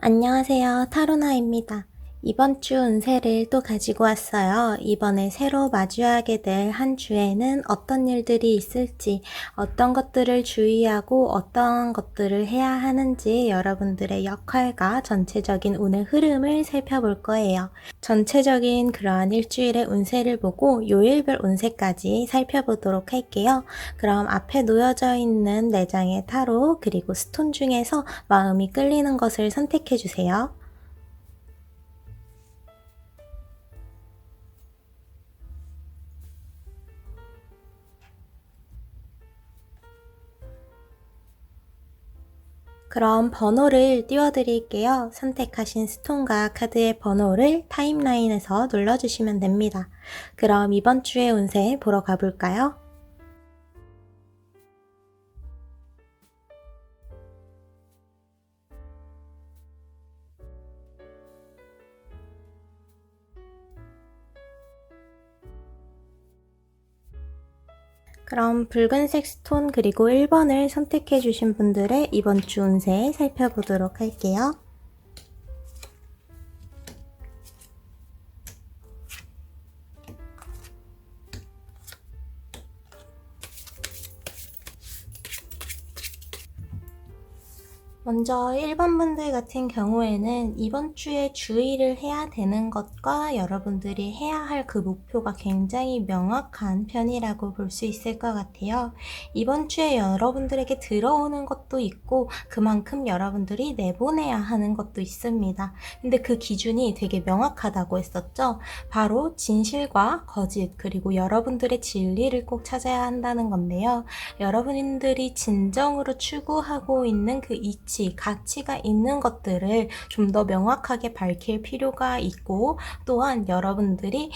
안녕하세요. 타로나입니다. 이번 주 운세를 또 가지고 왔어요. 이번에 새로 마주하게 될 한 주에는 어떤 일들이 있을지, 어떤 것들을 주의하고 어떤 것들을 해야 하는지 여러분들의 역할과 전체적인 운의 흐름을 살펴볼 거예요. 전체적인 그러한 일주일의 운세를 보고 요일별 운세까지 살펴보도록 할게요. 그럼 앞에 놓여져 있는 4장의 타로 그리고 스톤 중에서 마음이 끌리는 것을 선택해 주세요. 그럼 번호를 띄워드릴게요. 선택하신 스톤과 카드의 번호를 타임라인에서 눌러주시면 됩니다. 그럼 이번 주의 운세 보러 가볼까요? 그럼 붉은색 스톤 그리고 1번을 선택해 주신 분들의 이번 주 운세 살펴보도록 할게요. 먼저 1번 분들 같은 경우에는 이번 주에 주의를 해야 되는 것과 여러분들이 해야 할 그 목표가 굉장히 명확한 편이라고 볼 수 있을 것 같아요. 이번 주에 여러분들에게 들어오는 것도 있고 그만큼 여러분들이 내보내야 하는 것도 있습니다. 근데 그 기준이 되게 명확하다고 했었죠. 바로 진실과 거짓 그리고 여러분들의 진리를 꼭 찾아야 한다는 건데요. 여러분들이 진정으로 추구하고 있는 그 이치, 가치가 있는 것들을 좀 더 명확하게 밝힐 필요가 있고, 또한 여러분들이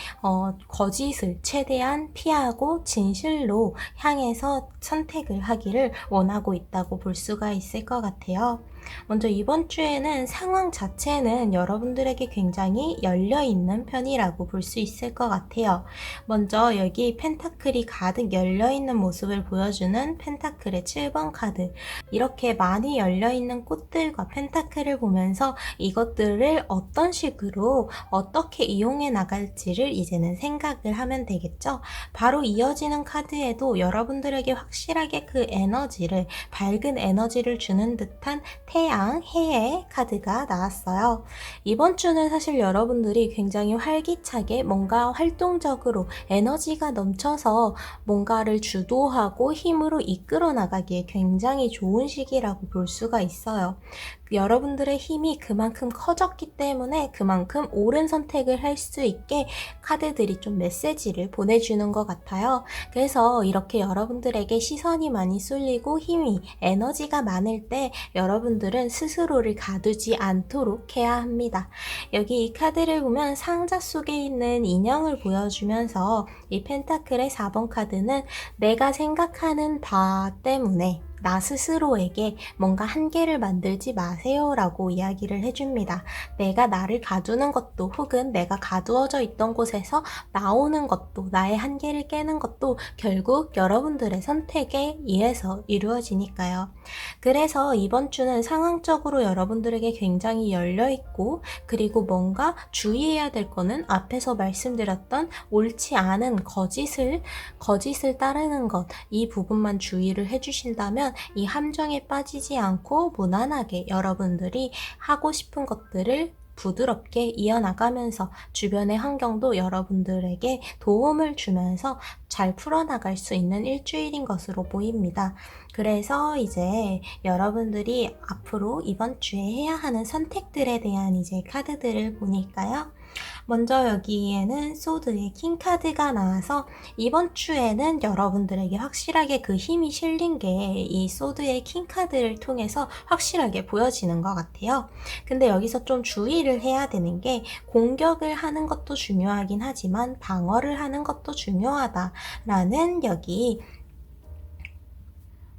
거짓을 최대한 피하고 진실로 향해서 선택을 하기를 원하고 있다고 볼 수가 있을 것 같아요. 먼저 이번 주에는 상황 자체는 여러분들에게 굉장히 열려있는 편이라고 볼 수 있을 것 같아요. 먼저 여기 펜타클이 가득 열려있는 모습을 보여주는 펜타클의 7번 카드. 이렇게 많이 열려있는 꽃들과 펜타클을 보면서 이것들을 어떤 식으로 어떻게 이용해 나갈지를 이제는 생각을 하면 되겠죠. 바로 이어지는 카드에도 여러분들에게 확실하게 그 에너지를, 밝은 에너지를 주는 듯한 태양, 해의 카드가 나왔어요. 이번 주는 사실 여러분들이 굉장히 활기차게 뭔가 활동적으로 에너지가 넘쳐서 뭔가를 주도하고 힘으로 이끌어 나가기에 굉장히 좋은 시기라고 볼 수가 있어요. 여러분들의 힘이 그만큼 커졌기 때문에 그만큼 옳은 선택을 할 수 있게 카드들이 좀 메시지를 보내주는 것 같아요. 그래서 이렇게 여러분들에게 시선이 많이 쏠리고 힘이, 에너지가 많을 때 여러분들은 스스로를 가두지 않도록 해야 합니다. 여기 이 카드를 보면 상자 속에 있는 인형을 보여주면서 이 펜타클의 4번 카드는 내가 생각하는 바 때문에 나 스스로에게 뭔가 한계를 만들지 마세요 라고 이야기를 해줍니다. 내가 나를 가두는 것도 혹은 내가 가두어져 있던 곳에서 나오는 것도 나의 한계를 깨는 것도 결국 여러분들의 선택에 의해서 이루어지니까요. 그래서 이번 주는 상황적으로 여러분들에게 굉장히 열려있고 그리고 뭔가 주의해야 될 거는 앞에서 말씀드렸던 옳지 않은 거짓을 따르는 것, 이 부분만 주의를 해주신다면 이 함정에 빠지지 않고 무난하게 여러분들이 하고 싶은 것들을 부드럽게 이어나가면서 주변의 환경도 여러분들에게 도움을 주면서 잘 풀어나갈 수 있는 일주일인 것으로 보입니다. 그래서 이제 여러분들이 앞으로 이번 주에 해야 하는 선택들에 대한 이제 카드들을 보니까요. 먼저 여기에는 소드의 킹카드가 나와서 이번 주에는 여러분들에게 확실하게 그 힘이 실린 게 이 소드의 킹카드를 통해서 확실하게 보여지는 것 같아요. 근데 여기서 좀 주의를 해야 되는 게 공격을 하는 것도 중요하긴 하지만 방어를 하는 것도 중요하다라는 여기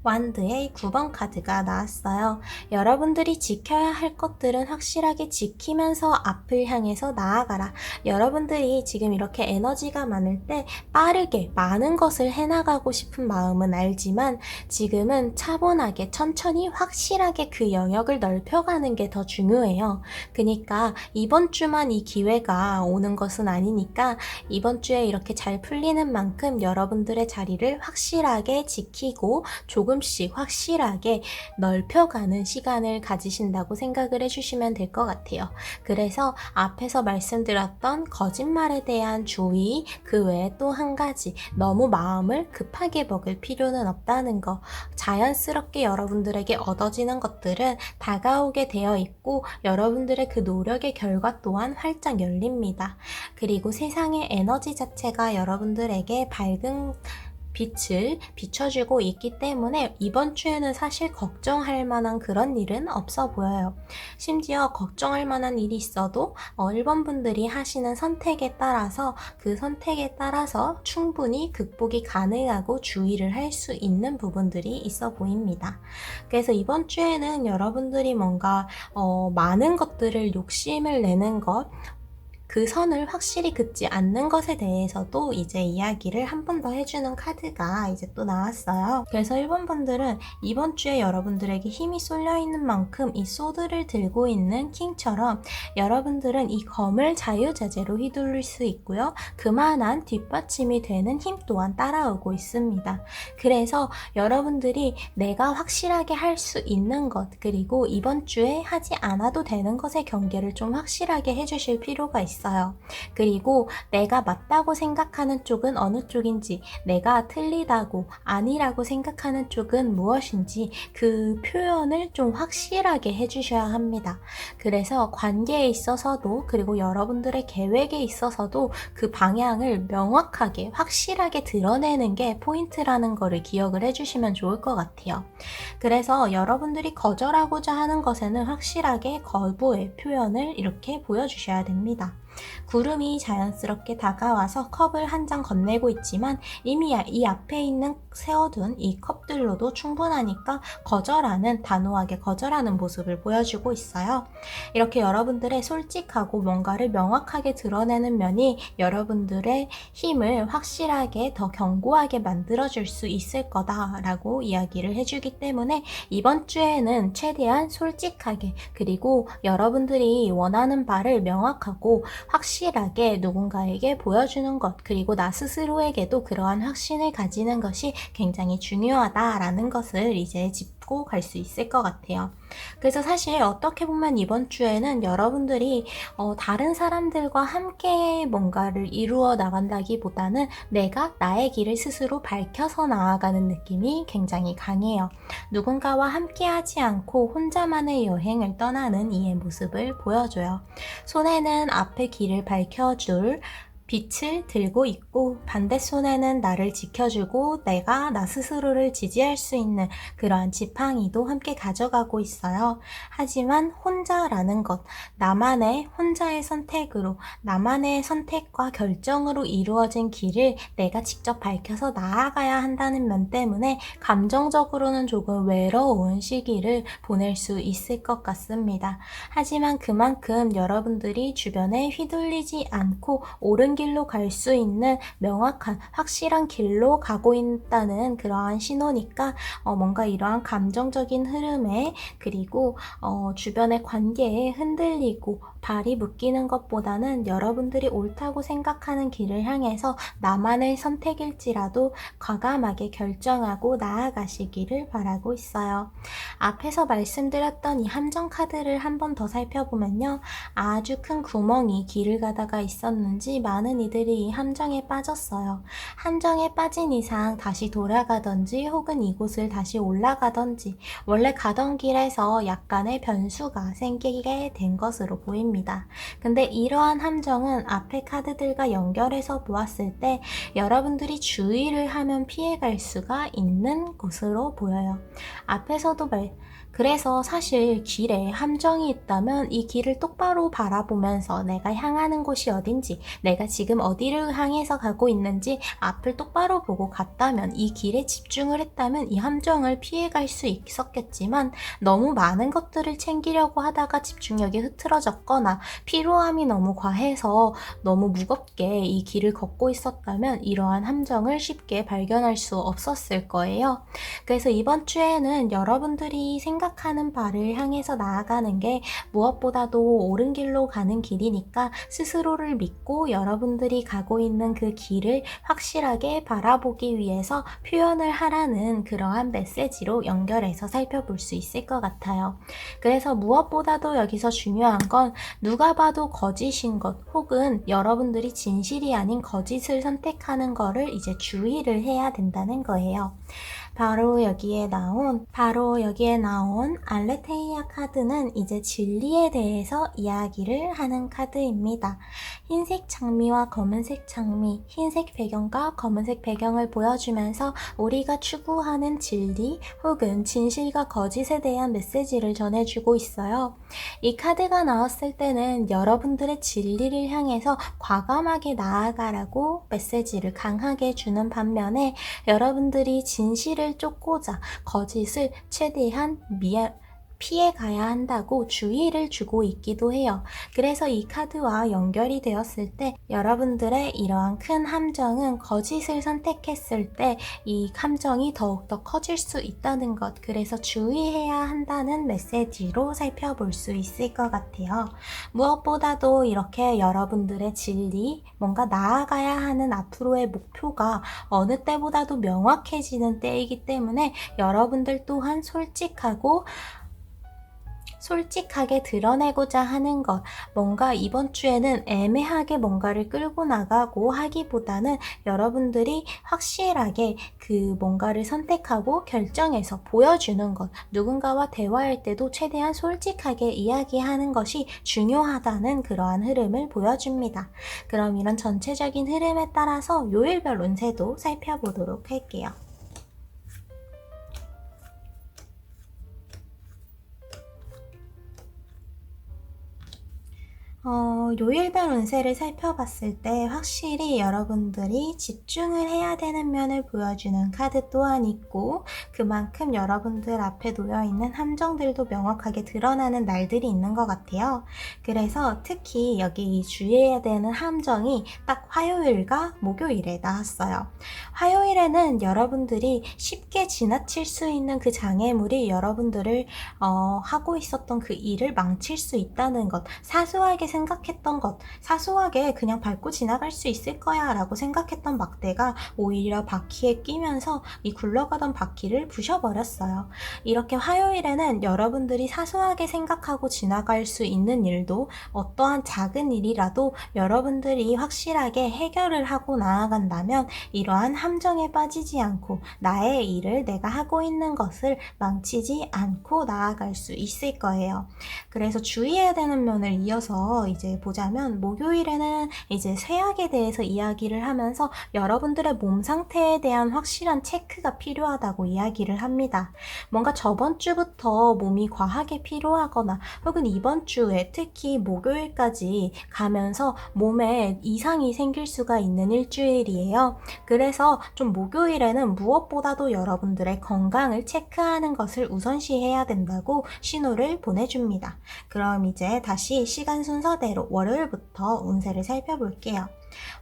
완드의 9번 카드가 나왔어요. 여러분들이 지켜야 할 것들은 확실하게 지키면서 앞을 향해서 나아가라. 여러분들이 지금 이렇게 에너지가 많을 때 빠르게 많은 것을 해나가고 싶은 마음은 알지만 지금은 차분하게 천천히 확실하게 그 영역을 넓혀가는 게 더 중요해요. 그러니까 이번 주만 이 기회가 오는 것은 아니니까 이번 주에 이렇게 잘 풀리는 만큼 여러분들의 자리를 확실하게 지키고 조금씩 확실하게 넓혀가는 시간을 가지신다고 생각을 해주시면 될 것 같아요. 그래서 앞에서 말씀드렸던 거짓말에 대한 주의, 그 외에 또 한 가지, 너무 마음을 급하게 먹을 필요는 없다는 거. 자연스럽게 여러분들에게 얻어지는 것들은 다가오게 되어 있고 여러분들의 그 노력의 결과 또한 활짝 열립니다. 그리고 세상의 에너지 자체가 여러분들에게 밝은 빛을 비춰주고 있기 때문에 이번 주에는 사실 걱정할 만한 그런 일은 없어 보여요. 심지어 걱정할 만한 일이 있어도 1번 분들이 하시는 선택에 따라서 그 선택에 따라서 충분히 극복이 가능하고 주의를 할 수 있는 부분들이 있어 보입니다. 그래서 이번 주에는 여러분들이 뭔가 많은 것들을 욕심을 내는 것, 그 선을 확실히 긋지 않는 것에 대해서도 이제 이야기를 한 번 더 해주는 카드가 이제 또 나왔어요. 그래서 1번 분들은 이번 주에 여러분들에게 힘이 쏠려 있는 만큼 이 소드를 들고 있는 킹처럼 여러분들은 이 검을 자유자재로 휘둘릴 수 있고요. 그만한 뒷받침이 되는 힘 또한 따라오고 있습니다. 그래서 여러분들이 내가 확실하게 할 수 있는 것, 그리고 이번 주에 하지 않아도 되는 것의 경계를 좀 확실하게 해주실 필요가 있어요. 그리고 내가 맞다고 생각하는 쪽은 어느 쪽인지, 내가 틀리다고 아니라고 생각하는 쪽은 무엇인지 그 표현을 좀 확실하게 해주셔야 합니다. 그래서 관계에 있어서도 그리고 여러분들의 계획에 있어서도 그 방향을 명확하게 확실하게 드러내는 게 포인트라는 거를 기억을 해주시면 좋을 것 같아요. 그래서 여러분들이 거절하고자 하는 것에는 확실하게 거부의 표현을 이렇게 보여주셔야 됩니다. 구름이 자연스럽게 다가와서 컵을 한 잔 건네고 있지만 이미 이 앞에 있는 세워둔 이 컵들로도 충분하니까 거절하는, 단호하게 거절하는 모습을 보여주고 있어요. 이렇게 여러분들의 솔직하고 뭔가를 명확하게 드러내는 면이 여러분들의 힘을 확실하게 더 견고하게 만들어줄 수 있을 거다라고 이야기를 해주기 때문에 이번 주에는 최대한 솔직하게, 그리고 여러분들이 원하는 바를 명확하고 확실하게 누군가에게 보여주는 것, 그리고 나 스스로에게도 그러한 확신을 가지는 것이 굉장히 중요하다라는 것을 이제 짚고 갈 수 있을 것 같아요. 그래서 사실 어떻게 보면 이번 주에는 여러분들이 다른 사람들과 함께 뭔가를 이루어 나간다기보다는 내가 나의 길을 스스로 밝혀서 나아가는 느낌이 굉장히 강해요. 누군가와 함께 하지 않고 혼자만의 여행을 떠나는 이의 모습을 보여줘요. 손에는 앞에 길을 밝혀줄 빛을 들고 있고 반대 손에는 나를 지켜주고 내가 나 스스로를 지지할 수 있는 그러한 지팡이도 함께 가져가고 있어요. 하지만 혼자라는 것, 나만의 혼자의 선택으로, 나만의 선택과 결정으로 이루어진 길을 내가 직접 밝혀서 나아가야 한다는 면 때문에 감정적으로는 조금 외로운 시기를 보낼 수 있을 것 같습니다. 하지만 그만큼 여러분들이 주변에 휘둘리지 않고 옳은 길로 갈 수 있는 명확한 확실한 길로 가고 있다는 그러한 신호니까 뭔가 이러한 감정적인 흐름에, 그리고 주변의 관계에 흔들리고 발이 묶이는 것보다는 여러분들이 옳다고 생각하는 길을 향해서 나만의 선택일지라도 과감하게 결정하고 나아가시기를 바라고 있어요. 앞에서 말씀드렸던 이 함정 카드를 한 번 더 살펴보면요. 아주 큰 구멍이 길을 가다가 있었는지 많은 이들이 이 함정에 빠졌어요. 함정에 빠진 이상 다시 돌아가던지 혹은 이곳을 다시 올라가던지 원래 가던 길에서 약간의 변수가 생기게 된 것으로 보입니다. 함정입니다. 근데 이러한 함정은 앞의 카드들과 연결해서 보았을 때 여러분들이 주의를 하면 피해갈 수가 있는 곳으로 보여요. 앞에서도 그래서 사실 길에 함정이 있다면 이 길을 똑바로 바라보면서 내가 향하는 곳이 어딘지, 내가 지금 어디를 향해서 가고 있는지 앞을 똑바로 보고 갔다면, 이 길에 집중을 했다면 이 함정을 피해갈 수 있었겠지만, 너무 많은 것들을 챙기려고 하다가 집중력이 흐트러졌거나 피로함이 너무 과해서 너무 무겁게 이 길을 걷고 있었다면 이러한 함정을 쉽게 발견할 수 없었을 거예요. 그래서 이번 주에는 여러분들이 생각하는 바를 향해서 나아가는 게 무엇보다도 옳은 길로 가는 길이니까 스스로를 믿고 여러분들이 가고 있는 그 길을 확실하게 바라보기 위해서 표현을 하라는 그러한 메시지로 연결해서 살펴볼 수 있을 것 같아요. 그래서 무엇보다도 여기서 중요한 건 누가 봐도 거짓인 것 혹은 여러분들이 진실이 아닌 거짓을 선택하는 거를 이제 주의를 해야 된다는 거예요. 바로 여기에 나온 알레테이아 카드는 이제 진리에 대해서 이야기를 하는 카드입니다. 흰색 장미와 검은색 장미, 흰색 배경과 검은색 배경을 보여주면서 우리가 추구하는 진리 혹은 진실과 거짓에 대한 메시지를 전해주고 있어요. 이 카드가 나왔을 때는 여러분들의 진리를 향해서 과감하게 나아가라고 메시지를 강하게 주는 반면에, 여러분들이 진실을 쫓고자 거짓을 최대한 피해가야 한다고 주의를 주고 있기도 해요. 그래서 이 카드와 연결이 되었을 때 여러분들의 이러한 큰 함정은 거짓을 선택했을 때 이 함정이 더욱더 커질 수 있다는 것, 그래서 주의해야 한다는 메시지로 살펴볼 수 있을 것 같아요. 무엇보다도 이렇게 여러분들의 진리, 뭔가 나아가야 하는 앞으로의 목표가 어느 때보다도 명확해지는 때이기 때문에 여러분들 또한 솔직하게 드러내고자 하는 것, 뭔가 이번 주에는 애매하게 뭔가를 끌고 나가고 하기보다는 여러분들이 확실하게 그 뭔가를 선택하고 결정해서 보여주는 것, 누군가와 대화할 때도 최대한 솔직하게 이야기하는 것이 중요하다는 그러한 흐름을 보여줍니다. 그럼 이런 전체적인 흐름에 따라서 요일별 운세도 살펴보도록 할게요. 요일별 운세를 살펴봤을 때 확실히 여러분들이 집중을 해야 되는 면을 보여주는 카드 또한 있고, 그만큼 여러분들 앞에 놓여있는 함정들도 명확하게 드러나는 날들이 있는 것 같아요. 그래서 특히 여기 주의해야 되는 함정이 딱 화요일과 목요일에 나왔어요. 화요일에는 여러분들이 쉽게 지나칠 수 있는 그 장애물이 여러분들을 하고 있었던 그 일을 망칠 수 있다는 것, 사소하게 생각했던 것, 사소하게 그냥 밟고 지나갈 수 있을 거야 라고 생각했던 막대가 오히려 바퀴에 끼면서 이 굴러가던 바퀴를 부셔버렸어요. 이렇게 화요일에는 여러분들이 사소하게 생각하고 지나갈 수 있는 일도, 어떠한 작은 일이라도 여러분들이 확실하게 해결을 하고 나아간다면 이러한 함정에 빠지지 않고 나의 일을, 내가 하고 있는 것을 망치지 않고 나아갈 수 있을 거예요. 그래서 주의해야 되는 면을 이어서 이제 보자면, 목요일에는 이제 쇠약에 대해서 이야기를 하면서 여러분들의 몸 상태에 대한 확실한 체크가 필요하다고 이야기를 합니다. 뭔가 저번 주부터 몸이 과하게 피로하거나 혹은 이번 주에 특히 목요일까지 가면서 몸에 이상이 생길 수가 있는 일주일이에요. 그래서 좀 목요일에는 무엇보다도 여러분들의 건강을 체크하는 것을 우선시해야 된다고 신호를 보내줍니다. 그럼 이제 다시 시간 순서대로 월요일부터 운세를 살펴볼게요.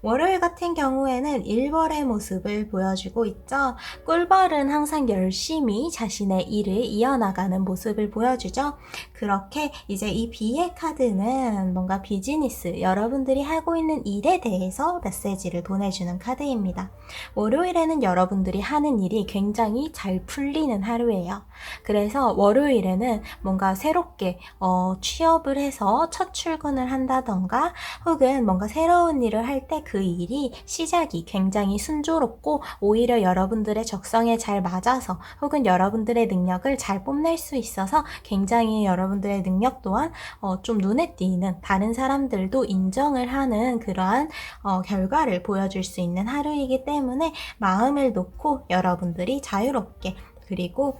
월요일 같은 경우에는 일벌의 모습을 보여주고 있죠. 꿀벌은 항상 열심히 자신의 일을 이어나가는 모습을 보여주죠. 그렇게 이제 이 비의 카드는 뭔가 비즈니스, 여러분들이 하고 있는 일에 대해서 메시지를 보내주는 카드입니다. 월요일에는 여러분들이 하는 일이 굉장히 잘 풀리는 하루예요. 그래서 월요일에는 뭔가 새롭게 취업을 해서 첫 출근을 한다던가 혹은 뭔가 새로운 일을 할 할 때 그 일이 시작이 굉장히 순조롭고 오히려 여러분들의 적성에 잘 맞아서 혹은 여러분들의 능력을 잘 뽐낼 수 있어서 굉장히 여러분들의 능력 또한 좀 눈에 띄는, 다른 사람들도 인정을 하는 그러한 결과를 보여줄 수 있는 하루이기 때문에 마음을 놓고 여러분들이 자유롭게, 그리고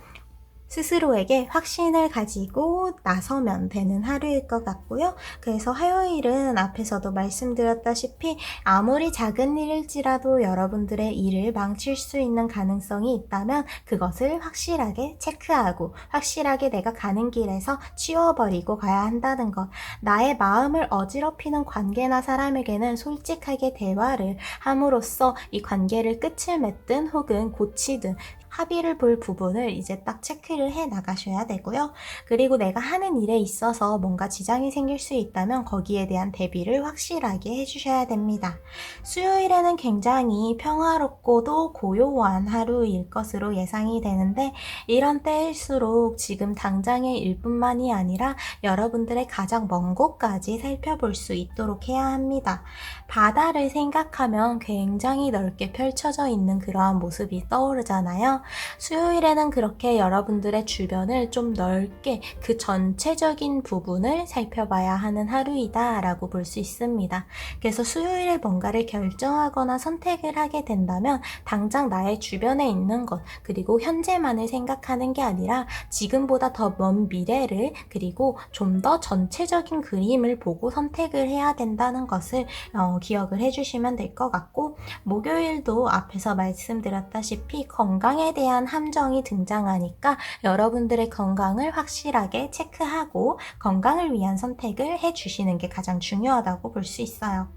스스로에게 확신을 가지고 나서면 되는 하루일 것 같고요. 그래서 화요일은 앞에서도 말씀드렸다시피 아무리 작은 일일지라도 여러분들의 일을 망칠 수 있는 가능성이 있다면 그것을 확실하게 체크하고 확실하게 내가 가는 길에서 치워버리고 가야 한다는 것. 나의 마음을 어지럽히는 관계나 사람에게는 솔직하게 대화를 함으로써 이 관계를 끝을 맺든 혹은 고치든 합의를 볼 부분을 이제 딱 체크를 해 나가셔야 되고요. 그리고 내가 하는 일에 있어서 뭔가 지장이 생길 수 있다면 거기에 대한 대비를 확실하게 해주셔야 됩니다. 수요일에는 굉장히 평화롭고도 고요한 하루일 것으로 예상이 되는데, 이런 때일수록 지금 당장의 일뿐만이 아니라 여러분들의 가장 먼 곳까지 살펴볼 수 있도록 해야 합니다. 바다를 생각하면 굉장히 넓게 펼쳐져 있는 그러한 모습이 떠오르잖아요. 수요일에는 그렇게 여러분들의 주변을 좀 넓게, 그 전체적인 부분을 살펴봐야 하는 하루이다 라고 볼 수 있습니다. 그래서 수요일에 뭔가를 결정하거나 선택을 하게 된다면 당장 나의 주변에 있는 것, 그리고 현재만을 생각하는 게 아니라 지금보다 더 먼 미래를, 그리고 좀 더 전체적인 그림을 보고 선택을 해야 된다는 것을 기억을 해주시면 될 것 같고, 목요일도 앞에서 말씀드렸다시피 건강에 대한 함정이 등장하니까 여러분들의 건강을 확실하게 체크하고 건강을 위한 선택을 해주시는 게 가장 중요하다고 볼 수 있어요.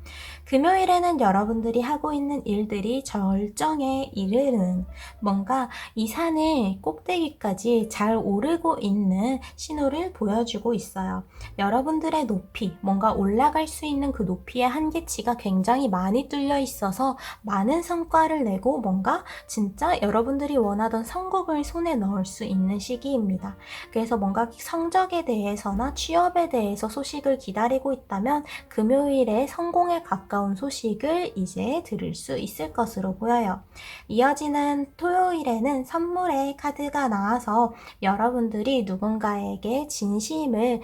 금요일에는 여러분들이 하고 있는 일들이 절정에 이르는, 뭔가 이 산을 꼭대기까지 잘 오르고 있는 신호를 보여주고 있어요. 여러분들의 높이, 뭔가 올라갈 수 있는 그 높이의 한계치가 굉장히 많이 뚫려 있어서 많은 성과를 내고 뭔가 진짜 여러분들이 원하던 성공을 손에 넣을 수 있는 시기입니다. 그래서 뭔가 성적에 대해서나 취업에 대해서 소식을 기다리고 있다면 금요일에 성공에 가까운 소식을 이제 들을 수 있을 것으로 보여요. 이어지는 토요일에는 선물의 카드가 나와서 여러분들이 누군가에게 진심을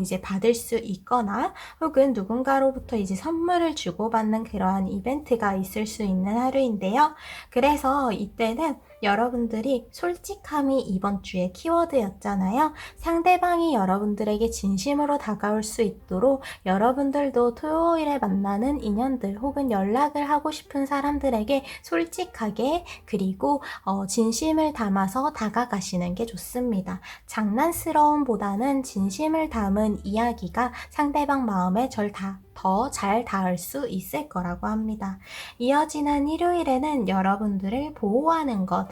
이제 받을 수 있거나 혹은 누군가로부터 이제 선물을 주고받는 그러한 이벤트가 있을 수 있는 하루인데요. 그래서 이때는 여러분들이 솔직함이 이번 주의 키워드였잖아요. 상대방이 여러분들에게 진심으로 다가올 수 있도록 여러분들도 토요일에 만나는 인연들 혹은 연락을 하고 싶은 사람들에게 솔직하게, 그리고 진심을 담아서 다가가시는 게 좋습니다. 장난스러움보다는 진심을 담은 이야기가 상대방 마음에 더 잘 닿을 수 있을 거라고 합니다. 이어지는 일요일에는 여러분들을 보호하는 것,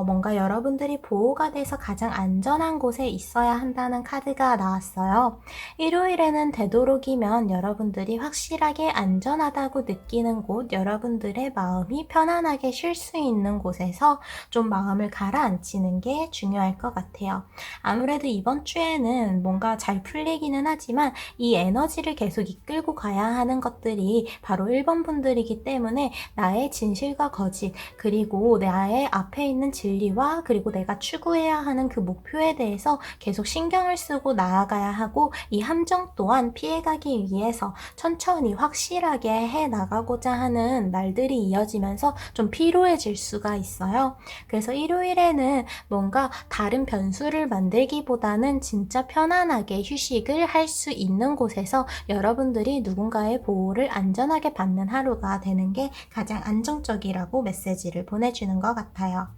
뭔가 여러분들이 보호가 돼서 가장 안전한 곳에 있어야 한다는 카드가 나왔어요. 일요일에는 되도록이면 여러분들이 확실하게 안전하다고 느끼는 곳, 여러분들의 마음이 편안하게 쉴 수 있는 곳에서 좀 마음을 가라앉히는 게 중요할 것 같아요. 아무래도 이번 주에는 뭔가 잘 풀리기는 하지만 이 에너지를 계속 이끌고 가야 하는 것들이 바로 1번 분들이기 때문에 나의 진실과 거짓, 그리고 나의 앞에 있는 진리와 그리고 내가 추구해야 하는 그 목표에 대해서 계속 신경을 쓰고 나아가야 하고, 이 함정 또한 피해가기 위해서 천천히 확실하게 해 나가고자 하는 날들이 이어지면서 좀 피로해질 수가 있어요. 그래서 일요일에는 뭔가 다른 변수를 만들기보다는 진짜 편안하게 휴식을 할 수 있는 곳에서 여러분들이 누군가의 보호를 안전하게 받는 하루가 되는 게 가장 안정적이라고 메시지를 보내주는 것 같아요.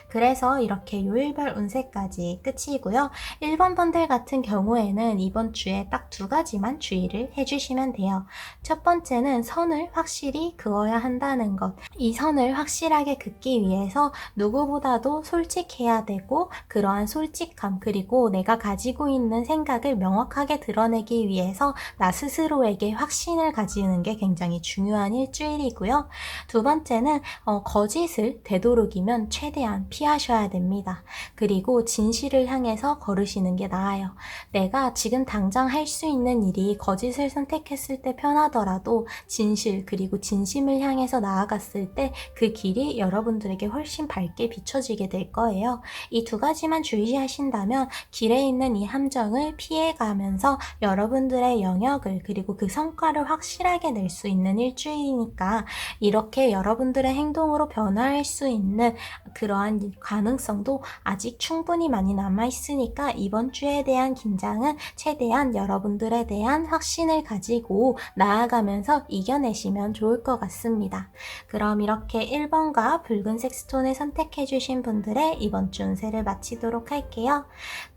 그래서 이렇게 요일별 운세까지 끝이고요. 1번 분들 같은 경우에는 이번 주에 딱 2가지만 주의를 해주시면 돼요. 첫 번째는 선을 확실히 그어야 한다는 것. 이 선을 확실하게 긋기 위해서 누구보다도 솔직해야 되고, 그러한 솔직함, 그리고 내가 가지고 있는 생각을 명확하게 드러내기 위해서 나 스스로에게 확실히 확신을 가지는 게 굉장히 중요한 일주일이고요. 두 번째는 거짓을 되도록이면 최대한 피하셔야 됩니다. 그리고 진실을 향해서 걸으시는 게 나아요. 내가 지금 당장 할 수 있는 일이 거짓을 선택했을 때 편하더라도 진실 그리고 진심을 향해서 나아갔을 때 그 길이 여러분들에게 훨씬 밝게 비춰지게 될 거예요. 이 두 가지만 주의하신다면 길에 있는 이 함정을 피해가면서 여러분들의 영역을 그리고 그 성과를 확실하게 낼 수 있는 일주일이니까 이렇게 여러분들의 행동으로 변화할 수 있는 그러한 가능성도 아직 충분히 많이 남아있으니까 이번 주에 대한 긴장은 최대한 여러분들에 대한 확신을 가지고 나아가면서 이겨내시면 좋을 것 같습니다. 그럼 이렇게 1번과 붉은색 스톤을 선택해주신 분들의 이번 주 운세를 마치도록 할게요.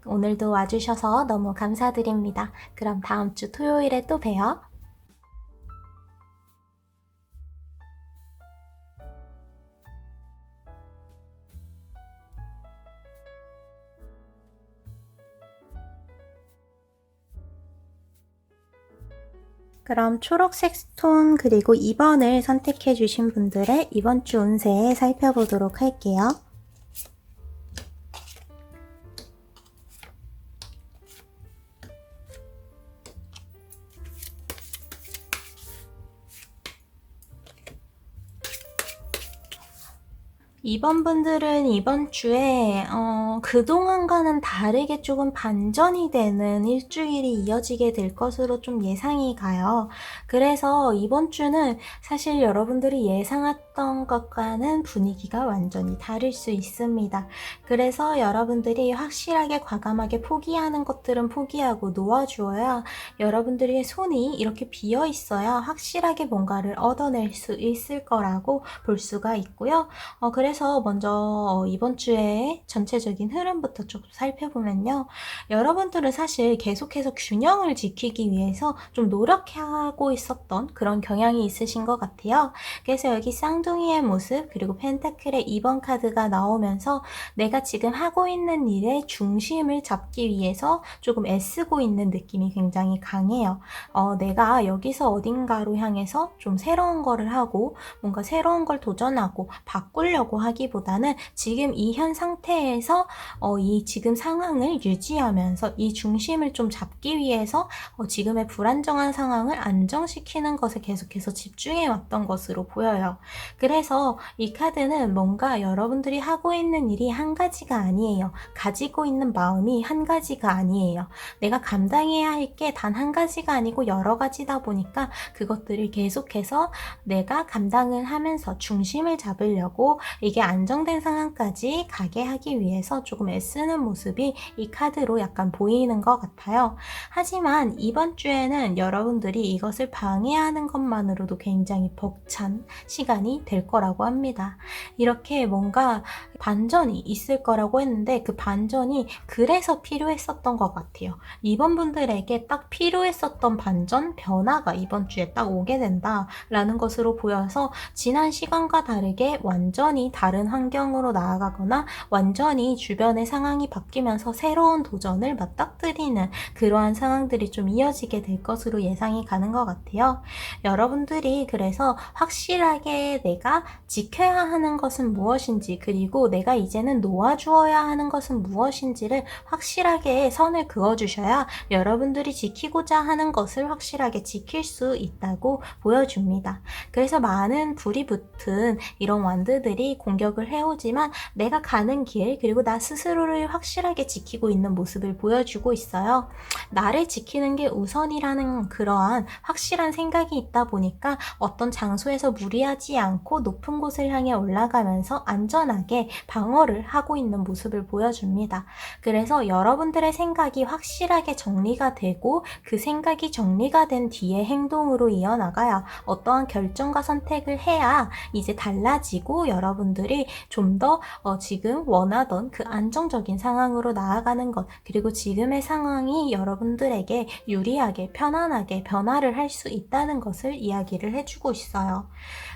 오늘도 와주셔서 너무 감사드립니다. 그럼 다음 주 토요일에 또 봬요. 그럼 초록색 스톤 그리고 2번을 선택해 주신 분들의 이번 주 운세 살펴보도록 할게요. 이번 분들은 이번 주에 그동안과는 다르게 조금 반전이 되는 일주일이 이어지게 될 것으로 좀 예상이 가요. 그래서 이번 주는 사실 여러분들이 예상했던 것과는 분위기가 완전히 다를 수 있습니다. 그래서 여러분들이 확실하게 과감하게 포기하는 것들은 포기하고 놓아주어야 여러분들의 손이 이렇게 비어 있어야 확실하게 뭔가를 얻어낼 수 있을 거라고 볼 수가 있고요. 그래서 먼저 이번 주에 전체적인 흐름부터 좀 살펴보면요. 여러분들은 사실 계속해서 균형을 지키기 위해서 좀 노력하고 있었던 그런 경향이 있으신 것 같아요. 그래서 여기 쌍둥이의 모습 그리고 펜타클의 2번 카드가 나오면서 내가 지금 하고 있는 일의 중심을 잡기 위해서 조금 애쓰고 있는 느낌이 굉장히 강해요. 내가 여기서 어딘가로 향해서 좀 새로운 거를 하고 뭔가 새로운 걸 도전하고 바꾸려고 하기보다는 지금 이 현 상태에서 이 지금 상황을 유지하면서 이 중심을 좀 잡기 위해서 지금의 불안정한 상황을 안정시키는 것에 계속해서 집중해 왔던 것으로 보여요. 그래서 이 카드는 뭔가 여러분들이 하고 있는 일이 한 가지가 아니에요. 가지고 있는 마음이 한 가지가 아니에요. 내가 감당해야 할 게 단 한 가지가 아니고 여러 가지다 보니까 그것들을 계속해서 내가 감당을 하면서 중심을 잡으려고 이게 안정된 상황까지 가게 하기 위해서 조금 애쓰는 모습이 이 카드로 약간 보이는 것 같아요. 하지만 이번 주에는 여러분들이 이것을 방해하는 것만으로도 굉장히 벅찬 시간이 될 거라고 합니다. 이렇게 뭔가 반전이 있을 거라고 했는데 그 반전이 그래서 필요했었던 것 같아요. 이번 분들에게 딱 필요했었던 반전, 변화가 이번 주에 딱 오게 된다라는 것으로 보여서 지난 시간과 다르게 완전히 다른 환경으로 나아가거나 완전히 주변의 상황이 바뀌면서 새로운 도전을 맞닥뜨리는 그러한 상황들이 좀 이어지게 될 것으로 예상이 가는 것 같아요. 여러분들이 그래서 확실하게 내가 지켜야 하는 것은 무엇인지 그리고 내가 이제는 놓아주어야 하는 것은 무엇인지를 확실하게 선을 그어주셔야 여러분들이 지키고자 하는 것을 확실하게 지킬 수 있다고 보여줍니다. 그래서 많은 불이 붙은 이런 완드들이 공격을 해오지만 내가 가는 길 그리고 나 스스로를 확실하게 지키고 있는 모습을 보여주고 있어요. 나를 지키는 게 우선이라는 그러한 확실한 생각이 있다 보니까 어떤 장소에서 무리하지 않고 높은 곳을 향해 올라가면서 안전하게 방어를 하고 있는 모습을 보여줍니다. 그래서 여러분들의 생각이 확실하게 정리가 되고 그 생각이 정리가 된 뒤에 행동으로 이어나가야 어떠한 결정과 선택을 해야 이제 달라지고 여러분들 여러분들이 좀 더 지금 원하던 그 안정적인 상황으로 나아가는 것, 그리고 지금의 상황이 여러분들에게 유리하게 편안하게 변화를 할 수 있다는 것을 이야기를 해주고 있어요.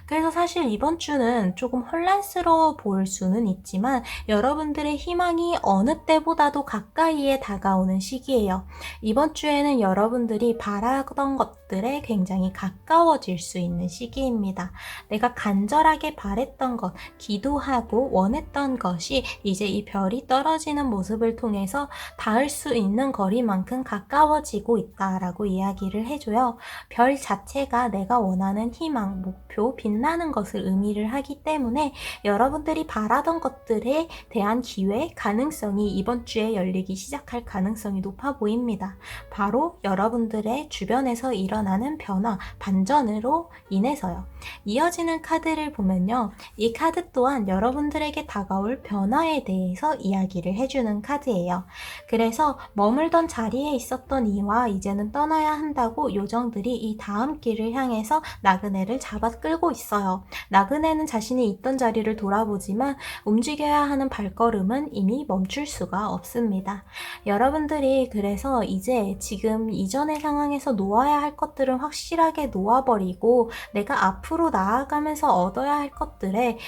그래서 사실 이번 주는 조금 혼란스러워 보일 수는 있지만 여러분들의 희망이 어느 때보다도 가까이에 다가오는 시기예요. 이번 주에는 여러분들이 바라던 것들에 굉장히 가까워질 수 있는 시기입니다. 내가 간절하게 바랬던 것, 기도하고 원했던 것이 이제 이 별이 떨어지는 모습을 통해서 닿을 수 있는 거리만큼 가까워지고 있다라고 이야기를 해줘요. 별 자체가 내가 원하는 희망, 목표, 빛나는 것을 의미를 하기 때문에 여러분들이 바라던 것들에 대한 기회, 가능성이 이번 주에 열리기 시작할 가능성이 높아 보입니다. 바로 여러분들의 주변에서 일어나는 변화, 반전으로 인해서요. 이어지는 카드를 보면요. 이 카드 또한 여러분들에게 다가올 변화에 대해서 이야기를 해주는 카드예요. 그래서 머물던 자리에 있었던 이와 이제는 떠나야 한다고 요정들이 이 다음 길을 향해서 나그네를 잡아 끌고 있어요. 나그네는 자신이 있던 자리를 돌아보지만 움직여야 하는 발걸음은 이미 멈출 수가 없습니다. 여러분들이 그래서 이제 지금 이전의 상황에서 놓아야 할 것들은 확실하게 놓아버리고 내가 앞으로 나아가면서 얻어야 할 것들에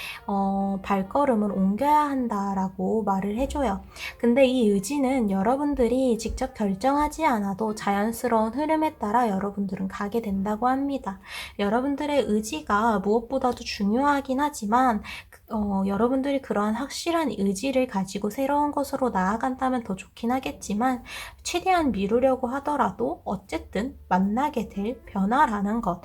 발걸음을 옮겨야 한다라고 말을 해줘요. 근데 이 의지는 여러분들이 직접 결정하지 않아도 자연스러운 흐름에 따라 여러분들은 가게 된다고 합니다. 여러분들의 의지가 무엇보다도 중요하긴 하지만 여러분들이 그러한 확실한 의지를 가지고 새로운 것으로 나아간다면 더 좋긴 하겠지만 최대한 미루려고 하더라도 어쨌든 만나게 될 변화라는 것,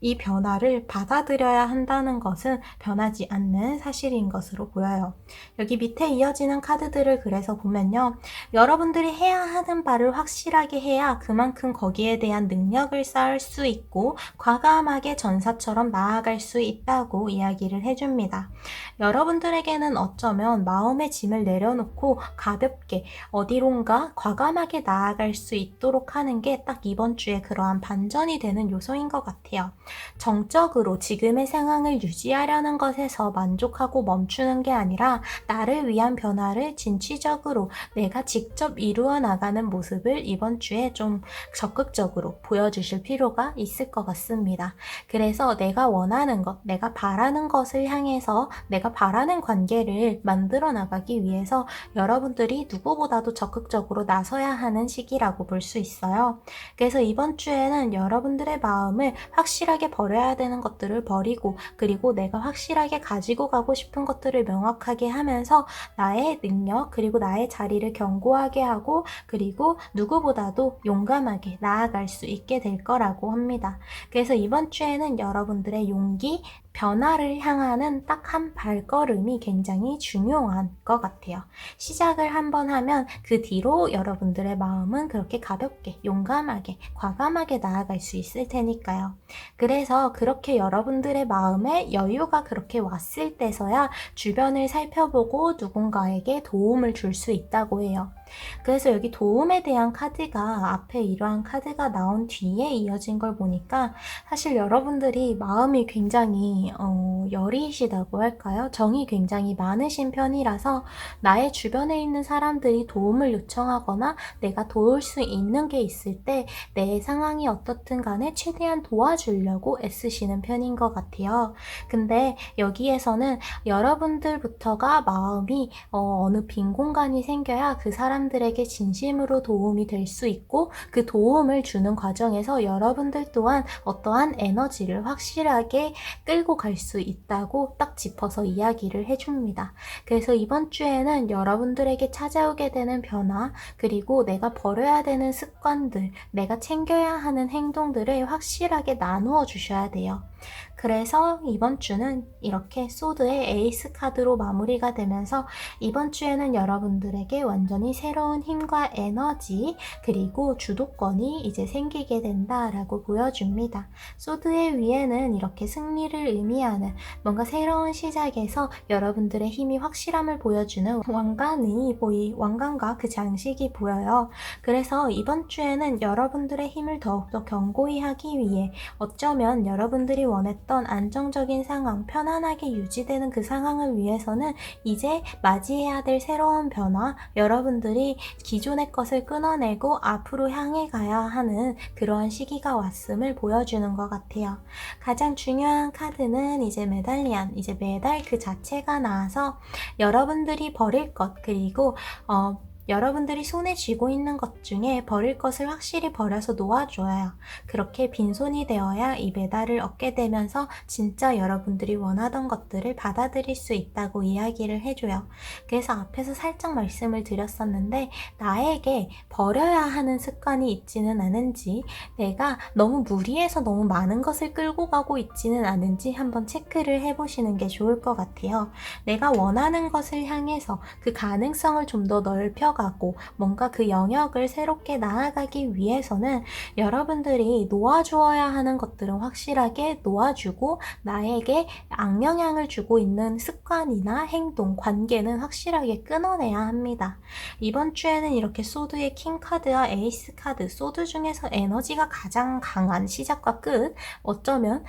이 변화를 받아들여야 한다는 것은 변하지 않는 사실인 것으로 보여요. 여기 밑에 이어지는 카드들을 그래서 보면요. 여러분들이 해야 하는 바를 확실하게 해야 그만큼 거기에 대한 능력을 쌓을 수 있고 과감하게 전사처럼 나아갈 수 있다고 이야기를 해줍니다. 여러분들에게는 어쩌면 마음의 짐을 내려놓고 가볍게 어디론가 과감하게 나아갈 수 있도록 하는 게 딱 이번 주에 그러한 반전이 되는 요소인 것 같아요. 정적으로 지금의 상황을 유지하려는 것에서 만족하고 멈추는 게 아니라 나를 위한 변화를 진취적으로 내가 직접 이루어 나가는 모습을 이번 주에 좀 적극적으로 보여주실 필요가 있을 것 같습니다. 그래서 내가 원하는 것, 내가 바라는 것을 향해서 내가 바라는 관계를 만들어 나가기 위해서 여러분들이 누구보다도 적극적으로 나서야 하는 시기라고 볼 수 있어요. 그래서 이번 주에는 여러분들의 마음을 확실하게 버려야 되는 것들을 버리고 그리고 내가 확실하게 가지고 가고 싶은 것들을 명확하게 하면서 나의 능력 그리고 나의 자리를 견고하게 하고 그리고 누구보다도 용감하게 나아갈 수 있게 될 거라고 합니다. 그래서 이번 주에는 여러분들의 용기, 변화를 향하는 딱 한 발걸음이 굉장히 중요한 것 같아요. 시작을 한번 하면 그 뒤로 여러분들의 마음은 그렇게 가볍게, 용감하게, 과감하게 나아갈 수 있을 테니까요. 그래서 그렇게 여러분들의 마음에 여유가 그렇게 왔을 때서야 주변을 살펴보고 누군가에게 도움을 줄 수 있다고 해요. 그래서 여기 도움에 대한 카드가 앞에 이러한 카드가 나온 뒤에 이어진 걸 보니까 사실 여러분들이 마음이 굉장히 여리시다고 할까요? 정이 굉장히 많으신 편이라서 나의 주변에 있는 사람들이 도움을 요청하거나 내가 도울 수 있는 게 있을 때 내 상황이 어떻든 간에 최대한 도와주려고 애쓰시는 편인 것 같아요. 근데 여기에서는 여러분들부터가 마음이 어느 빈 공간이 생겨야 그 사람들에게 진심으로 도움이 될 수 있고 그 도움을 주는 과정에서 여러분들 또한 어떠한 에너지를 확실하게 끌고 갈 수 있다고 딱 짚어서 이야기를 해줍니다. 그래서 이번 주에는 여러분들에게 찾아오게 되는 변화 그리고 내가 버려야 되는 습관들, 내가 챙겨야 하는 행동들을 확실하게 나누어 주셔야 돼요. 그래서 이번 주는 이렇게 소드의 에이스 카드로 마무리가 되면서 이번 주에는 여러분들에게 완전히 새로운 힘과 에너지 그리고 주도권이 이제 생기게 된다라고 보여줍니다. 소드의 위에는 이렇게 승리를 의미하는 뭔가 새로운 시작에서 여러분들의 힘이 확실함을 보여주는 왕관과 그 장식이 보여요. 그래서 이번 주에는 여러분들의 힘을 더욱더 견고히 하기 위해 어쩌면 여러분들이 원했던 안정적인 상황, 편안하게 유지되는 그 상황을 위해서는 이제 맞이해야 될 새로운 변화, 여러분들이 기존의 것을 끊어내고 앞으로 향해 가야 하는 그러한 시기가 왔음을 보여주는 것 같아요. 가장 중요한 카드는 이제 메달리안, 이제 메달 그 자체가 나와서 여러분들이 버릴 것, 그리고 여러분들이 손에 쥐고 있는 것 중에 버릴 것을 확실히 버려서 놓아줘요. 그렇게 빈손이 되어야 이 메달을 얻게 되면서 진짜 여러분들이 원하던 것들을 받아들일 수 있다고 이야기를 해줘요. 그래서 앞에서 살짝 말씀을 드렸었는데 나에게 버려야 하는 습관이 있지는 않은지, 내가 너무 무리해서 너무 많은 것을 끌고 가고 있지는 않은지 한번 체크를 해보시는 게 좋을 것 같아요. 내가 원하는 것을 향해서 그 가능성을 좀 더 넓혀가고 뭔가 그 영역을 새롭게 나아가기 위해서는 여러분들이 놓아주어야 하는 것들은 확실하게 놓아주고 나에게 악영향을 주고 있는 습관이나 행동, 관계는 확실하게 끊어내야 합니다. 이번 주에는 이렇게 소드의 킹 카드와 에이스 카드, 소드 중에서 에너지가 가장 강한 시작과 끝, 어쩌면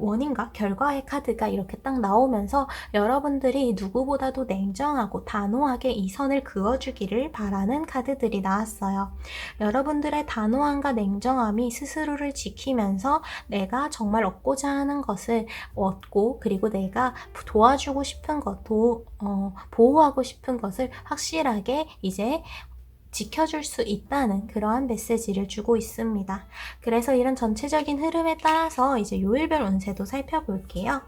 원인과 결과의 카드가 이렇게 딱 나오면서 여러분들이 누구보다도 냉정하고 단호하게 이 선을 그어주기를 바라는 카드들이 나왔어요. 여러분들의 단호함과 냉정함이 스스로를 지키면서 내가 정말 얻고자 하는 것을 얻고, 그리고 내가 도와주고 싶은 것, 보호하고 싶은 것을 확실하게 이제 지켜줄 수 있다는 그러한 메시지를 주고 있습니다. 그래서 이런 전체적인 흐름에 따라서 이제 요일별 운세도 살펴볼게요.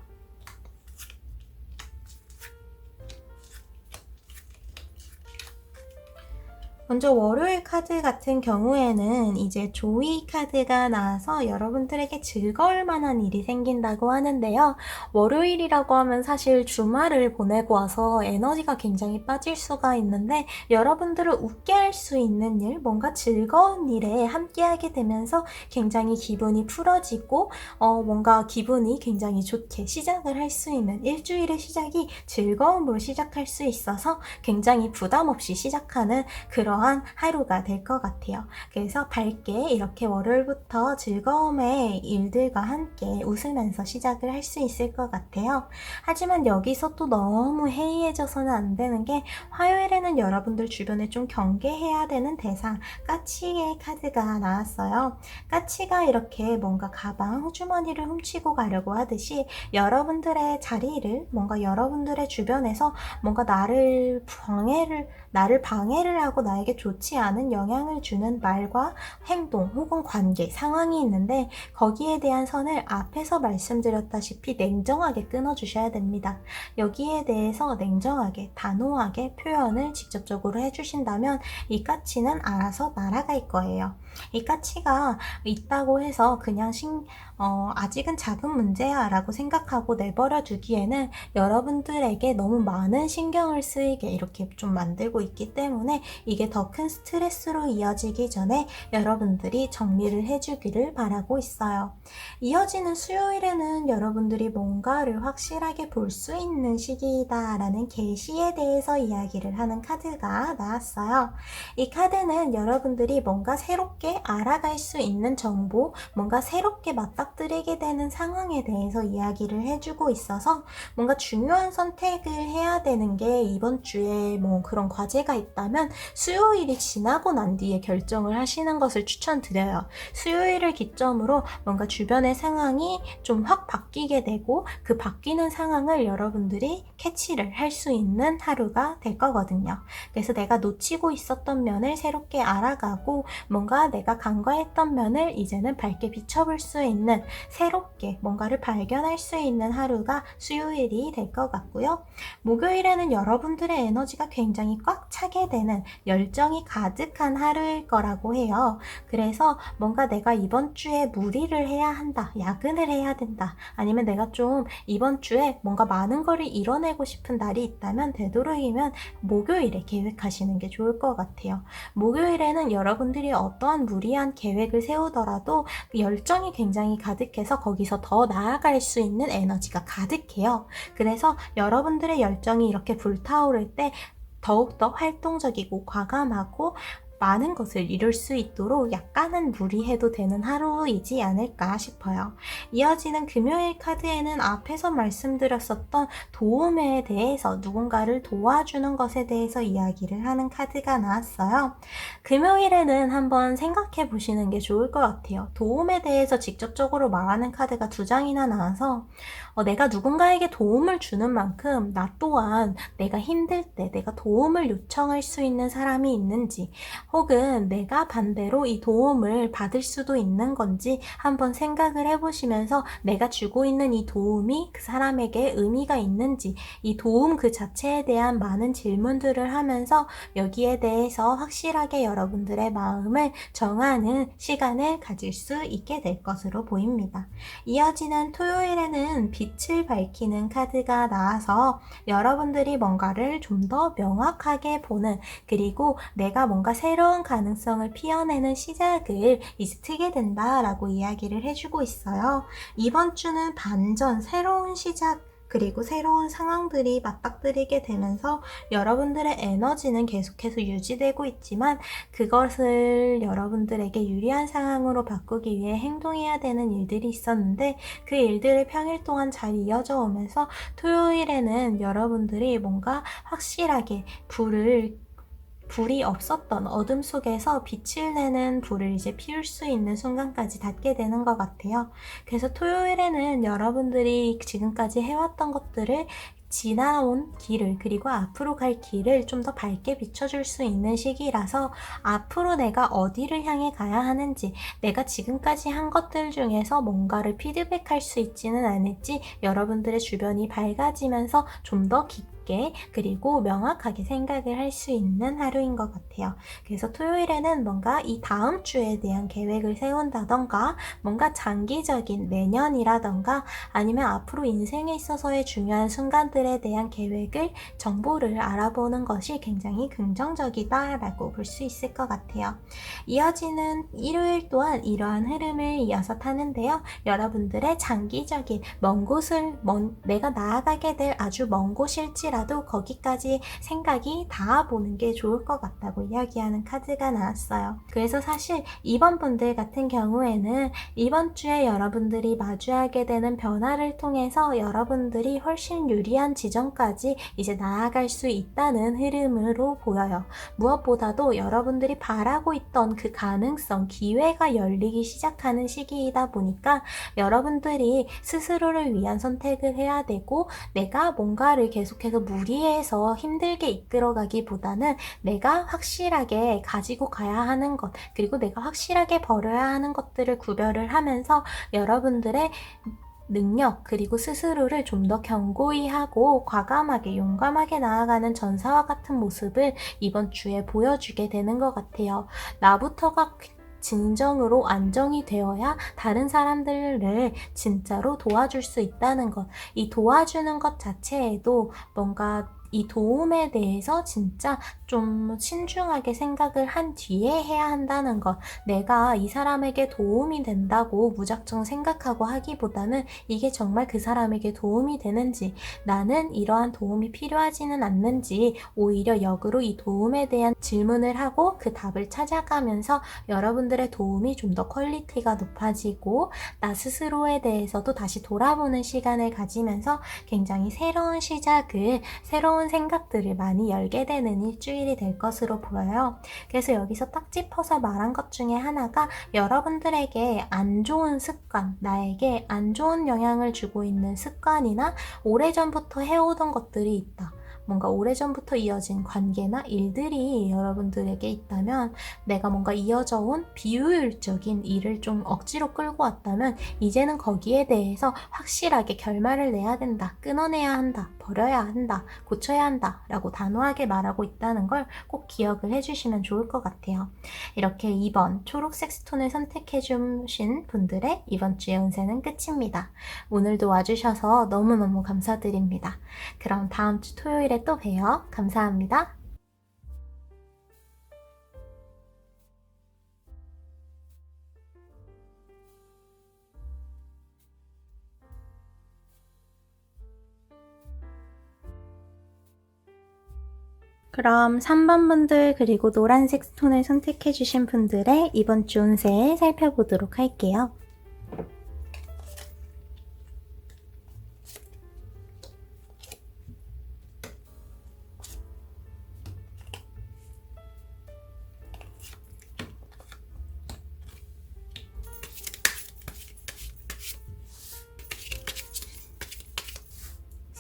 먼저 월요일 카드 같은 경우에는 이제 조이 카드가 나와서 여러분들에게 즐거울 만한 일이 생긴다고 하는데요. 월요일이라고 하면 사실 주말을 보내고 와서 에너지가 굉장히 빠질 수가 있는데 여러분들을 웃게 할 수 있는 일, 뭔가 즐거운 일에 함께하게 되면서 굉장히 기분이 풀어지고 뭔가 기분이 굉장히 좋게 시작을 할 수 있는, 일주일의 시작이 즐거움으로 시작할 수 있어서 굉장히 부담 없이 시작하는 그런 하루가 될 것 같아요. 그래서 밝게 이렇게 월요일부터 즐거움의 일들과 함께 웃으면서 시작을 할 수 있을 것 같아요. 하지만 여기서 또 너무 해이해져서는 안 되는 게, 화요일에는 여러분들 주변에 좀 경계해야 되는 대상, 까치의 카드가 나왔어요. 까치가 이렇게 뭔가 가방, 호주머니를 훔치고 가려고 하듯이 여러분들의 자리를, 뭔가 여러분들의 주변에서 뭔가 나를 방해를 하고 나에게 좋지 않은 영향을 주는 말과 행동 혹은 관계, 상황이 있는데 거기에 대한 선을 앞에서 말씀드렸다시피 냉정하게 끊어주셔야 됩니다. 여기에 대해서 냉정하게, 단호하게 표현을 직접적으로 해주신다면 이 까치는 알아서 날아갈 거예요. 이 까치가 있다고 해서 그냥 아직은 작은 문제야 라고 생각하고 내버려 두기에는 여러분들에게 너무 많은 신경을 쓰이게 이렇게 좀 만들고 있기 때문에 이게 더 큰 스트레스로 이어지기 전에 여러분들이 정리를 해주기를 바라고 있어요. 이어지는 수요일에는 여러분들이 뭔가를 확실하게 볼 수 있는 시기이다 라는 계시에 대해서 이야기를 하는 카드가 나왔어요. 이 카드는 여러분들이 뭔가 새롭게 알아갈 수 있는 정보, 뭔가 새롭게 맞닥뜨리게 되는 상황에 대해서 이야기를 해주고 있어서 뭔가 중요한 선택을 해야 되는 게 이번 주에 뭐 그런 과제가 있다면 수요일이 지나고 난 뒤에 결정을 하시는 것을 추천드려요. 수요일을 기점으로 뭔가 주변의 상황이 좀 확 바뀌게 되고 그 바뀌는 상황을 여러분들이 캐치를 할 수 있는 하루가 될 거거든요. 그래서 내가 놓치고 있었던 면을 새롭게 알아가고 뭔가 내가 간과했던 면을 이제는 밝게 비춰볼 수 있는, 새롭게 뭔가를 발견할 수 있는 하루가 수요일이 될 것 같고요. 목요일에는 여러분들의 에너지가 굉장히 꽉 차게 되는, 열정이 가득한 하루일 거라고 해요. 그래서 뭔가 내가 이번 주에 무리를 해야 한다, 야근을 해야 된다, 아니면 내가 좀 이번 주에 뭔가 많은 거를 이뤄내고 싶은 날이 있다면 되도록이면 목요일에 계획하시는 게 좋을 것 같아요. 목요일에는 여러분들이 어떠한 무리한 계획을 세우더라도 열정이 굉장히 가득해서 거기서 더 나아갈 수 있는 에너지가 가득해요. 그래서 여러분들의 열정이 이렇게 불타오를 때 더욱더 활동적이고 과감하고 많은 것을 이룰 수 있도록 약간은 무리해도 되는 하루이지 않을까 싶어요. 이어지는 금요일 카드에는 앞에서 말씀드렸었던 도움에 대해서, 누군가를 도와주는 것에 대해서 이야기를 하는 카드가 나왔어요. 금요일에는 한번 생각해 보시는 게 좋을 것 같아요. 도움에 대해서 직접적으로 말하는 카드가 2장이나 나와서 내가 누군가에게 도움을 주는 만큼 나 또한 내가 힘들 때 내가 도움을 요청할 수 있는 사람이 있는지, 혹은 내가 반대로 이 도움을 받을 수도 있는 건지 한번 생각을 해보시면서, 내가 주고 있는 이 도움이 그 사람에게 의미가 있는지, 이 도움 그 자체에 대한 많은 질문들을 하면서 여기에 대해서 확실하게 여러분들의 마음을 정하는 시간을 가질 수 있게 될 것으로 보입니다. 이어지는 토요일에는 빛을 밝히는 카드가 나와서 여러분들이 뭔가를 좀 더 명확하게 보는, 그리고 내가 뭔가 새로운 가능성을 피워내는 시작을 이제 트게 된다라고 이야기를 해주고 있어요. 이번 주는 반전, 새로운 시작, 그리고 새로운 상황들이 맞닥뜨리게 되면서 여러분들의 에너지는 계속해서 유지되고 있지만, 그것을 여러분들에게 유리한 상황으로 바꾸기 위해 행동해야 되는 일들이 있었는데, 그 일들을 평일 동안 잘 이어져 오면서 토요일에는 여러분들이 뭔가 확실하게 불이 없었던 어둠 속에서 빛을 내는 불을 이제 피울 수 있는 순간까지 닿게 되는 것 같아요. 그래서 토요일에는 여러분들이 지금까지 해왔던 것들을, 지나온 길을, 그리고 앞으로 갈 길을 좀 더 밝게 비춰줄 수 있는 시기라서, 앞으로 내가 어디를 향해 가야 하는지, 내가 지금까지 한 것들 중에서 뭔가를 피드백할 수 있지는 않을지, 여러분들의 주변이 밝아지면서 좀 더 깊게 그리고 명확하게 생각을 할 수 있는 하루인 것 같아요. 그래서 토요일에는 뭔가 이 다음 주에 대한 계획을 세운다던가, 뭔가 장기적인 내년이라던가, 아니면 앞으로 인생에 있어서의 중요한 순간들에 대한 계획을, 정보를 알아보는 것이 굉장히 긍정적이다라고 볼 수 있을 것 같아요. 이어지는 일요일 또한 이러한 흐름을 이어서 타는데요. 여러분들의 장기적인 내가 나아가게 될 아주 먼 곳일지라도 거기까지 생각이 닿아보는 게 좋을 것 같다고 이야기하는 카드가 나왔어요. 그래서 사실 이번 분들 같은 경우에는 이번 주에 여러분들이 마주하게 되는 변화를 통해서 여러분들이 훨씬 유리한 지점까지 이제 나아갈 수 있다는 흐름으로 보여요. 무엇보다도 여러분들이 바라고 있던 그 가능성, 기회가 열리기 시작하는 시기이다 보니까 여러분들이 스스로를 위한 선택을 해야 되고, 내가 뭔가를 계속해서 무리해서 힘들게 이끌어가기보다는 내가 확실하게 가지고 가야 하는 것, 그리고 내가 확실하게 버려야 하는 것들을 구별을 하면서 여러분들의 능력, 그리고 스스로를 좀 더 견고히 하고 과감하게 용감하게 나아가는 전사와 같은 모습을 이번 주에 보여주게 되는 것 같아요. 나부터가 진정으로 안정이 되어야 다른 사람들을 진짜로 도와줄 수 있다는 것, 이 도와주는 것 자체에도 뭔가 이 도움에 대해서 진짜 좀 신중하게 생각을 한 뒤에 해야 한다는 것, 내가 이 사람에게 도움이 된다고 무작정 생각하고 하기보다는 이게 정말 그 사람에게 도움이 되는지, 나는 이러한 도움이 필요하지는 않는지, 오히려 역으로 이 도움에 대한 질문을 하고 그 답을 찾아가면서 여러분들의 도움이 좀 더 퀄리티가 높아지고, 나 스스로에 대해서도 다시 돌아보는 시간을 가지면서 굉장히 새로운 시작을, 새로운 생각들을 많이 열게 되는 일주일이 될 것으로 보여요. 그래서 여기서 딱 짚어서 말한 것 중에 하나가, 여러분들에게 안 좋은 습관, 나에게 안 좋은 영향을 주고 있는 습관이나 오래전부터 해오던 것들이 있다. 뭔가 오래전부터 이어진 관계나 일들이 여러분들에게 있다면, 내가 뭔가 이어져 온 비효율적인 일을 좀 억지로 끌고 왔다면, 이제는 거기에 대해서 확실하게 결말을 내야 된다, 끊어내야 한다, 버려야 한다, 고쳐야 한다 라고 단호하게 말하고 있다는 걸 꼭 기억을 해주시면 좋을 것 같아요. 이렇게 2번 초록색 스톤을 선택해 주신 분들의 이번 주의 운세는 끝입니다. 오늘도 와주셔서 너무너무 감사드립니다. 그럼 다음 주 토요일에 또 봬요. 감사합니다. 그럼 3번 분들 그리고 노란색 스톤을 선택해주신 분들의 이번 주 운세 살펴보도록 할게요.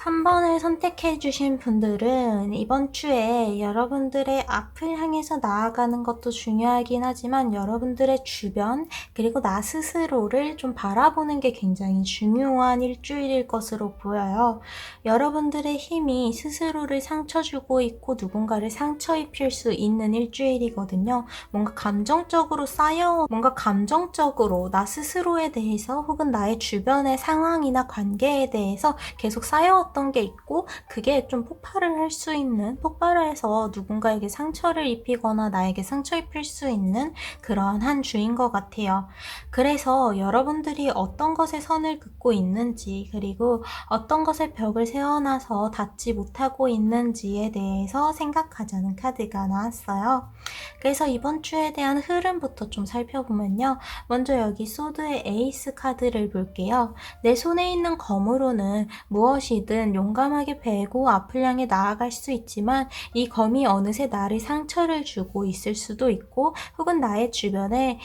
3번을 선택해주신 분들은 이번 주에 여러분들의 앞을 향해서 나아가는 것도 중요하긴 하지만 여러분들의 주변 그리고 나 스스로를 좀 바라보는 게 굉장히 중요한 일주일일 것으로 보여요. 여러분들의 힘이 스스로를 상처 주고 있고 누군가를 상처 입힐 수 있는 일주일이거든요. 뭔가 감정적으로 뭔가 감정적으로 나 스스로에 대해서 혹은 나의 주변의 상황이나 관계에 대해서 계속 쌓여왔던 게 있고 그게 좀 폭발을 해서 누군가에게 상처를 입히거나 나에게 상처 입힐 수 있는 그러한 한 주인 것 같아요. 그래서 여러분들이 어떤 것에 선을 긋고 있는지 그리고 어떤 것에 벽을 세워놔서 닿지 못하고 있는지에 대해서 생각하자는 카드가 나왔어요. 그래서 이번 주에 대한 흐름부터 좀 살펴보면요. 먼저 여기 소드의 에이스 카드를 볼게요. 내 손에 있는 검으로는 무엇이든 용감하게 베고 앞을 향해 나아갈 수 있지만 이 검이 어느새 나를 상처를 주고 있을 수도 있고 혹은 나의 주변에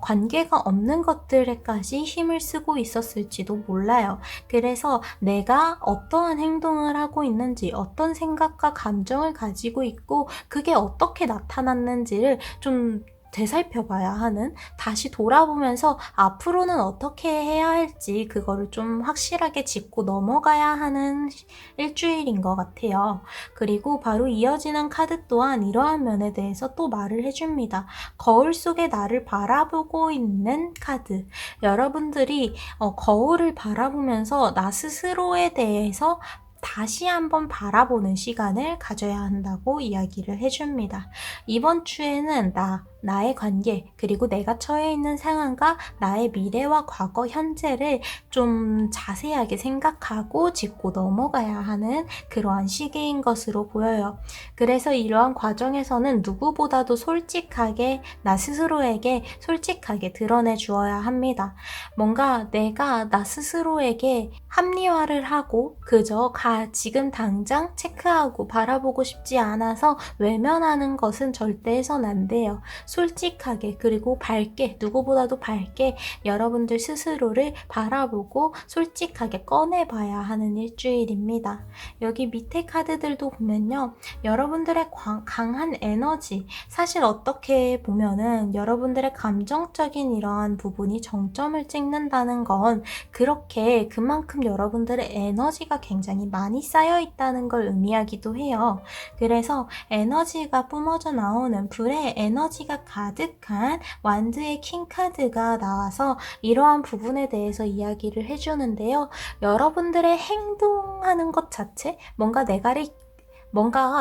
관계가 없는 것들에까지 힘을 쓰고 있었을지도 몰라요. 그래서 내가 어떠한 행동을 하고 있는지 어떤 생각과 감정을 가지고 있고 그게 어떻게 나타났는지를 좀 되살펴봐야 하는, 다시 돌아보면서 앞으로는 어떻게 해야 할지 그거를 좀 확실하게 짚고 넘어가야 하는 일주일인 것 같아요. 그리고 바로 이어지는 카드 또한 이러한 면에 대해서 또 말을 해줍니다. 거울 속에 나를 바라보고 있는 카드. 여러분들이 거울을 바라보면서 나 스스로에 대해서 다시 한번 바라보는 시간을 가져야 한다고 이야기를 해줍니다. 이번 주에는 나의 관계, 그리고 내가 처해 있는 상황과 나의 미래와 과거, 현재를 좀 자세하게 생각하고 짚고 넘어가야 하는 그러한 시기인 것으로 보여요. 그래서 이러한 과정에서는 누구보다도 솔직하게 나 스스로에게 솔직하게 드러내 주어야 합니다. 뭔가 내가 나 스스로에게 합리화를 하고 그저 지금 당장 체크하고 바라보고 싶지 않아서 외면하는 것은 절대 해선 안 돼요. 솔직하게 그리고 밝게, 누구보다도 밝게 여러분들 스스로를 바라보고 솔직하게 꺼내봐야 하는 일주일입니다. 여기 밑에 카드들도 보면요, 여러분들의 강한 에너지, 사실 어떻게 보면은 여러분들의 감정적인 이러한 부분이 정점을 찍는다는 건 그렇게 그만큼 여러분들의 에너지가 굉장히 많이 쌓여 있다는 걸 의미하기도 해요. 그래서 에너지가 뿜어져 나오는, 불의 에너지가 가득한 완드의 킹 카드가 나와서 이러한 부분에 대해서 이야기를 해주는데요. 여러분들의 행동하는 것 자체, 뭔가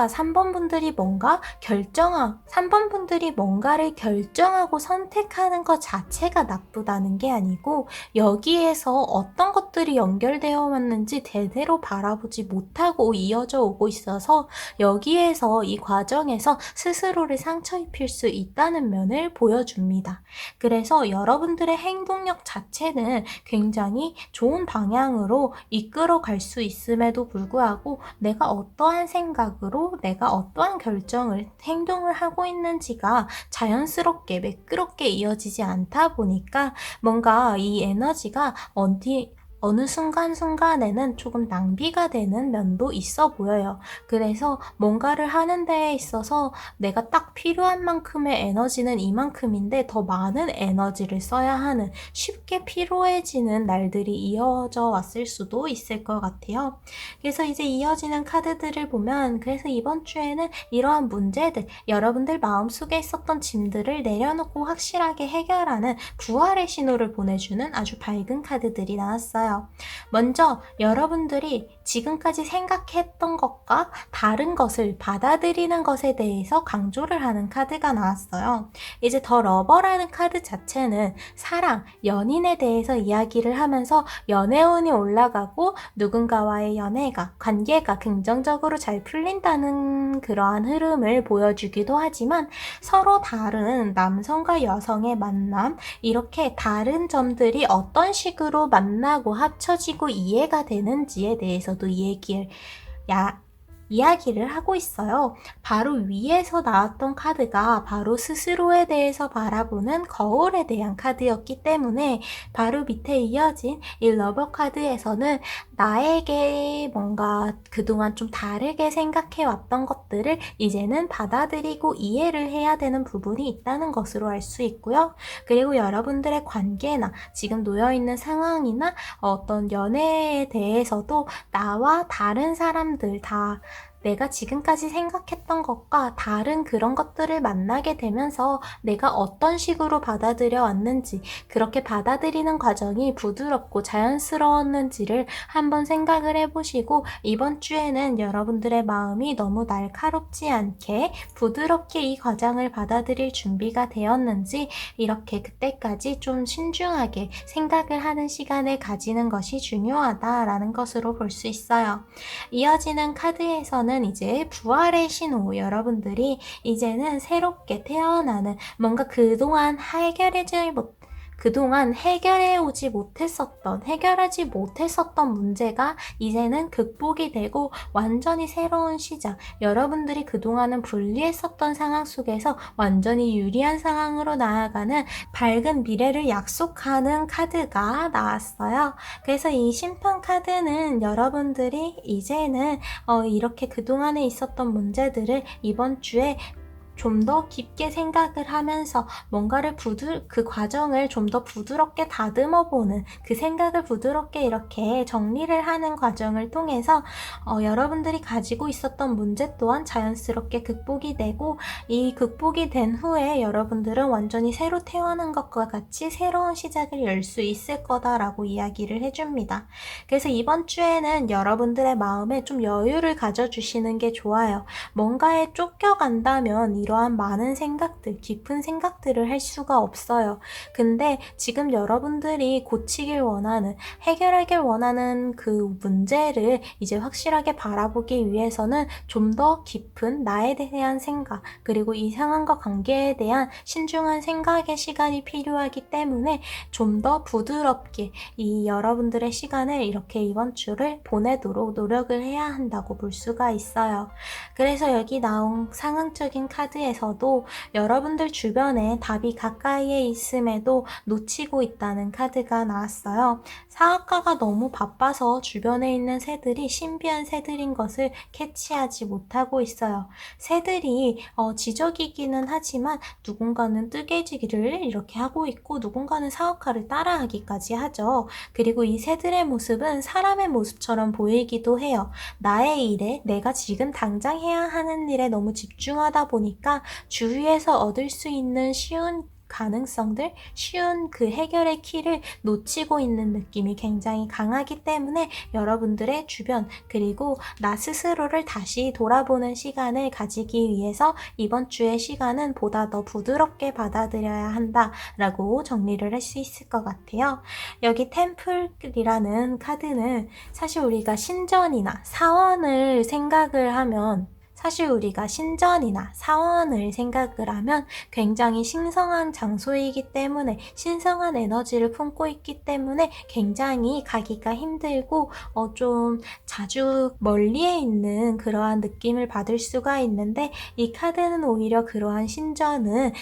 3번 분들이 3번 분들이 뭔가를 결정하고 선택하는 것 자체가 나쁘다는 게 아니고 여기에서 어떤 것들이 연결되어 왔는지 제대로 바라보지 못하고 이어져 오고 있어서 여기에서 이 과정에서 스스로를 상처 입힐 수 있다는 면을 보여줍니다. 그래서 여러분들의 행동력 자체는 굉장히 좋은 방향으로 이끌어 갈 수 있음에도 불구하고 내가 어떠한 생각으로 내가 어떠한 행동을 하고 있는지가 자연스럽게 매끄럽게 이어지지 않다 보니까 뭔가 이 에너지가 어느 순간순간에는 조금 낭비가 되는 면도 있어 보여요. 그래서 뭔가를 하는 데에 있어서 내가 딱 필요한 만큼의 에너지는 이만큼인데 더 많은 에너지를 써야 하는, 쉽게 피로해지는 날들이 이어져 왔을 수도 있을 것 같아요. 그래서 이제 이어지는 카드들을 보면, 그래서 이번 주에는 이러한 문제들, 여러분들 마음속에 있었던 짐들을 내려놓고 확실하게 해결하는 부활의 신호를 보내주는 아주 밝은 카드들이 나왔어요. 있어요. 먼저 여러분들이 지금까지 생각했던 것과 다른 것을 받아들이는 것에 대해서 강조를 하는 카드가 나왔어요. 이제 더 러버라는 카드 자체는 사랑, 연인에 대해서 이야기를 하면서 연애운이 올라가고 누군가와의 관계가 긍정적으로 잘 풀린다는 그러한 흐름을 보여주기도 하지만 서로 다른 남성과 여성의 만남, 이렇게 다른 점들이 어떤 식으로 만나고 합쳐지고 이해가 되는지에 대해서도 이야기를 하고 있어요. 바로 위에서 나왔던 카드가 바로 스스로에 대해서 바라보는 거울에 대한 카드였기 때문에 바로 밑에 이어진 이 러버 카드에서는 나에게 뭔가 그동안 좀 다르게 생각해왔던 것들을 이제는 받아들이고 이해를 해야 되는 부분이 있다는 것으로 알 수 있고요. 그리고 여러분들의 관계나 지금 놓여있는 상황이나 어떤 연애에 대해서도 나와 다른 사람들 다 내가 지금까지 생각했던 것과 다른 그런 것들을 만나게 되면서 내가 어떤 식으로 받아들여 왔는지, 그렇게 받아들이는 과정이 부드럽고 자연스러웠는지를 한번 생각을 해보시고 이번 주에는 여러분들의 마음이 너무 날카롭지 않게 부드럽게 이 과정을 받아들일 준비가 되었는지 이렇게 그때까지 좀 신중하게 생각을 하는 시간을 가지는 것이 중요하다라는 것으로 볼 수 있어요. 이어지는 카드에서는 이제 부활의 신호, 여러분들이 이제는 새롭게 태어나는 뭔가 그동안 해결하지 못했었던 문제가 이제는 극복이 되고 완전히 새로운 시작, 여러분들이 그동안은 불리했었던 상황 속에서 완전히 유리한 상황으로 나아가는 밝은 미래를 약속하는 카드가 나왔어요. 그래서 이 심판 카드는 여러분들이 이제는 이렇게 그동안에 있었던 문제들을 이번 주에 좀 더 깊게 생각을 하면서 뭔가를 그 과정을 좀 더 부드럽게 다듬어보는, 그 생각을 부드럽게 이렇게 정리를 하는 과정을 통해서 여러분들이 가지고 있었던 문제 또한 자연스럽게 극복이 되고, 이 극복이 된 후에 여러분들은 완전히 새로 태어난 것과 같이 새로운 시작을 열 수 있을 거다라고 이야기를 해줍니다. 그래서 이번 주에는 여러분들의 마음에 좀 여유를 가져주시는 게 좋아요. 뭔가에 쫓겨간다면 이러한 많은 생각들, 깊은 생각들을 할 수가 없어요. 근데 지금 여러분들이 해결하길 원하는 그 문제를 이제 확실하게 바라보기 위해서는 좀 더 깊은 나에 대한 생각, 그리고 이 상황과 관계에 대한 신중한 생각의 시간이 필요하기 때문에 좀 더 부드럽게 이 여러분들의 시간을 이렇게 이번 주를 보내도록 노력을 해야 한다고 볼 수가 있어요. 그래서 여기 나온 상황적인 카드에서도 여러분들 주변에 답이 가까이에 있음에도 놓치고 있다는 카드가 나왔어요. 사업가가 너무 바빠서 주변에 있는 새들이 신비한 새들인 것을 캐치하지 못하고 있어요. 새들이 지적이기는 하지만 누군가는 뜨개질을 이렇게 하고 있고 누군가는 사업가를 따라하기까지 하죠. 그리고 이 새들의 모습은 사람의 모습처럼 보이기도 해요. 나의 일에, 내가 지금 당장 해야 하는 일에 너무 집중하다 보니까 주위에서 얻을 수 있는 쉬운 그 해결의 키를 놓치고 있는 느낌이 굉장히 강하기 때문에 여러분들의 주변, 그리고 나 스스로를 다시 돌아보는 시간을 가지기 위해서 이번 주의 시간은 보다 더 부드럽게 받아들여야 한다라고 정리를 할 수 있을 것 같아요. 여기 템플이라는 카드는 사실 우리가 신전이나 사원을 생각을 하면 굉장히 신성한 장소이기 때문에, 신성한 에너지를 품고 있기 때문에 굉장히 가기가 힘들고 좀 자주 멀리에 있는 그러한 느낌을 받을 수가 있는데, 이 카드는 오히려 그러한 신전의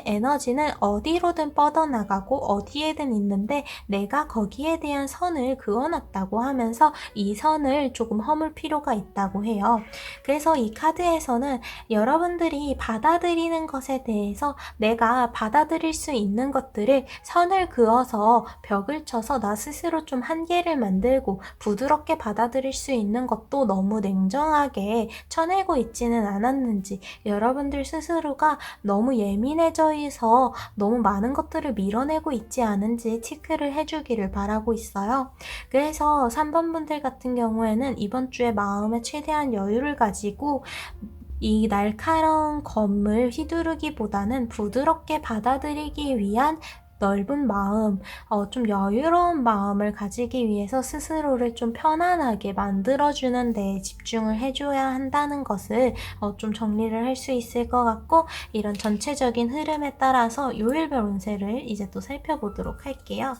에너지는 어디로든 뻗어나가고 어디에든 있는데 내가 거기에 대한 선을 그어놨다고 하면서 이 선을 조금 허물 필요가 있다고 해요. 그래서 이 카드에서는 여러분들이 받아들이는 것에 대해서 내가 받아들일 수 있는 것들을 선을 그어서 벽을 쳐서 나 스스로 좀 한계를 만들고 부드럽게 받아들일 수 있는 것도 너무 냉정하게 쳐내고 있지는 않았는지, 여러분들 스스로가 너무 예민해져 있어 너무 많은 것들을 밀어내고 있지 않은지 체크를 해주기를 바라고 있어요. 그래서 3번 분들 같은 경우에는 이번 주에 마음에 최대한 여유를 가지고 이 날카로운 검을 휘두르기보다는 부드럽게 받아들이기 위한 넓은 마음, 좀 여유로운 마음을 가지기 위해서 스스로를 좀 편안하게 만들어주는 데 집중을 해줘야 한다는 것을 좀 정리를 할 수 있을 것 같고, 이런 전체적인 흐름에 따라서 요일별 운세를 이제 또 살펴보도록 할게요.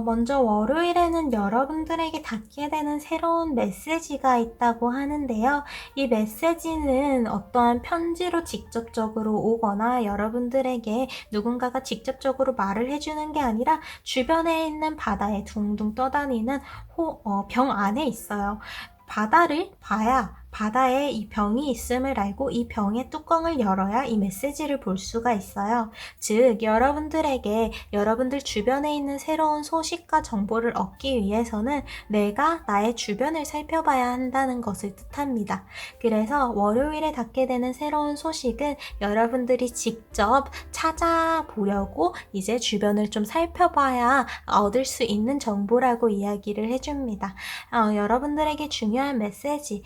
먼저 월요일에는 여러분들에게 닿게 되는 새로운 메시지가 있다고 하는데요. 이 메시지는 어떠한 편지로 직접적으로 오거나 여러분들에게 누군가가 직접적으로 말을 해주는 게 아니라 주변에 있는 바다에 둥둥 떠다니는 병 안에 있어요. 바다를 봐야 바다에 이 병이 있음을 알고 이 병의 뚜껑을 열어야 이 메시지를 볼 수가 있어요. 즉, 여러분들에게 여러분들 주변에 있는 새로운 소식과 정보를 얻기 위해서는 내가 나의 주변을 살펴봐야 한다는 것을 뜻합니다. 그래서 월요일에 닿게 되는 새로운 소식은 여러분들이 직접 찾아보려고 이제 주변을 좀 살펴봐야 얻을 수 있는 정보라고 이야기를 해줍니다. 여러분들에게 중요한 메시지,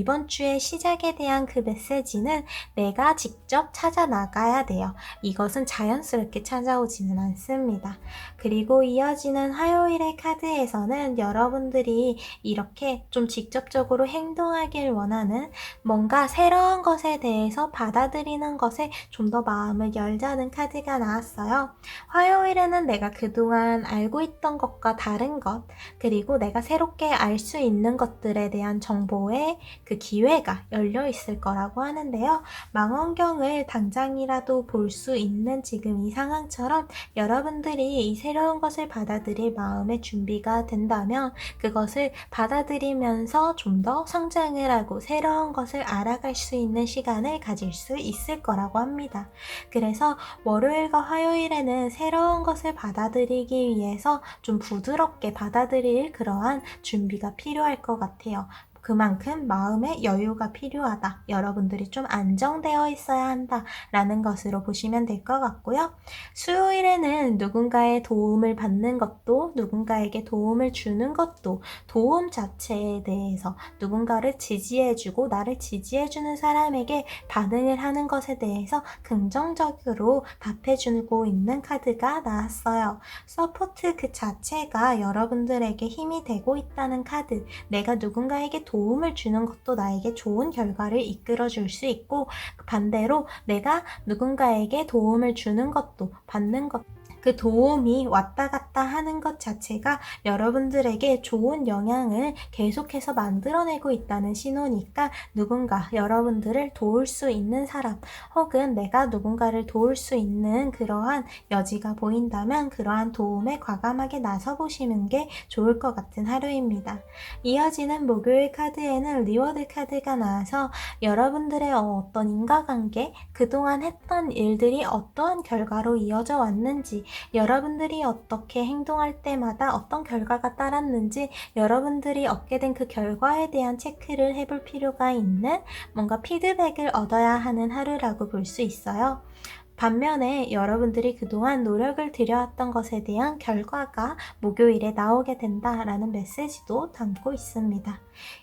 이번 주의 시작에 대한 그 메시지는 내가 직접 찾아 나가야 돼요. 이것은 자연스럽게 찾아오지는 않습니다. 그리고 이어지는 화요일의 카드에서는 여러분들이 이렇게 좀 직접적으로 행동하길 원하는, 뭔가 새로운 것에 대해서 받아들이는 것에 좀 더 마음을 열자는 카드가 나왔어요. 화요일에는 내가 그동안 알고 있던 것과 다른 것, 그리고 내가 새롭게 알 수 있는 것들에 대한 정보에 그 기회가 열려 있을 거라고 하는데요. 망원경을 당장이라도 볼 수 있는 지금 이 상황처럼 여러분들이 이 새로운 것을 받아들일 마음의 준비가 된다면 그것을 받아들이면서 좀 더 성장을 하고 새로운 것을 알아갈 수 있는 시간을 가질 수 있을 거라고 합니다. 그래서 월요일과 화요일에는 새로운 것을 받아들이기 위해서 좀 부드럽게 받아들일 그러한 준비가 필요할 것 같아요. 그만큼 마음의 여유가 필요하다. 여러분들이 좀 안정되어 있어야 한다. 라는 것으로 보시면 될 것 같고요. 수요일에는 누군가의 도움을 받는 것도, 누군가에게 도움을 주는 것도, 도움 자체에 대해서 누군가를 지지해주고 나를 지지해주는 사람에게 반응을 하는 것에 대해서 긍정적으로 답해주고 있는 카드가 나왔어요. 서포트 그 자체가 여러분들에게 힘이 되고 있다는 카드. 내가 누군가에게 도움을 주는 것도 나에게 좋은 결과를 이끌어 줄 수 있고, 반대로 내가 누군가에게 도움을 주는 것도, 받는 것, 그 도움이 왔다 갔다 하는 것 자체가 여러분들에게 좋은 영향을 계속해서 만들어내고 있다는 신호니까, 누군가 여러분들을 도울 수 있는 사람, 혹은 내가 누군가를 도울 수 있는 그러한 여지가 보인다면 그러한 도움에 과감하게 나서보시는 게 좋을 것 같은 하루입니다. 이어지는 목요일 카드에는 리워드 카드가 나와서 여러분들의 어떤 인과관계, 그동안 했던 일들이 어떠한 결과로 이어져 왔는지, 여러분들이 어떻게 행동할 때마다 어떤 결과가 따랐는지 여러분들이 얻게 된 그 결과에 대한 체크를 해볼 필요가 있는, 뭔가 피드백을 얻어야 하는 하루라고 볼 수 있어요. 반면에 여러분들이 그동안 노력을 들여왔던 것에 대한 결과가 목요일에 나오게 된다라는 메시지도 담고 있습니다.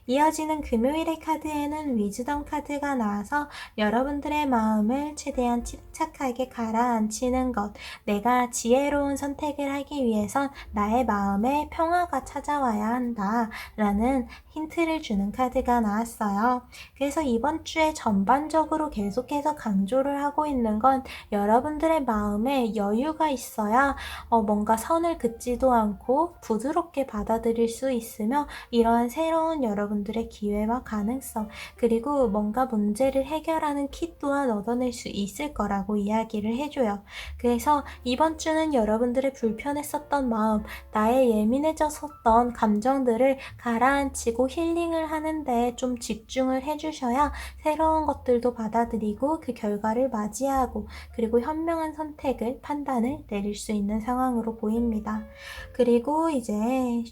이어지는 금요일의 카드에는 위즈덤 카드가 나와서 여러분들의 마음을 최대한 침착하게 가라앉히는 것, 내가 지혜로운 선택을 하기 위해선 나의 마음에 평화가 찾아와야 한다라는 힌트를 주는 카드가 나왔어요. 그래서 이번 주에 전반적으로 계속해서 강조를 하고 있는 건 여러분들의 마음에 여유가 있어야 뭔가 선을 긋지도 않고 부드럽게 받아들일 수 있으며 이러한 새로운 여러분들의 기회와 가능성 그리고 뭔가 문제를 해결하는 키 또한 얻어낼 수 있을 거라고 이야기를 해줘요. 그래서 이번 주는 여러분들의 불편했었던 마음, 나의 예민해졌었던 감정들을 가라앉히고 힐링을 하는데 좀 집중을 해주셔야 새로운 것들도 받아들이고 그 결과를 맞이하고 그리고 현명한 선택을, 판단을 내릴 수 있는 상황으로 보입니다. 그리고 이제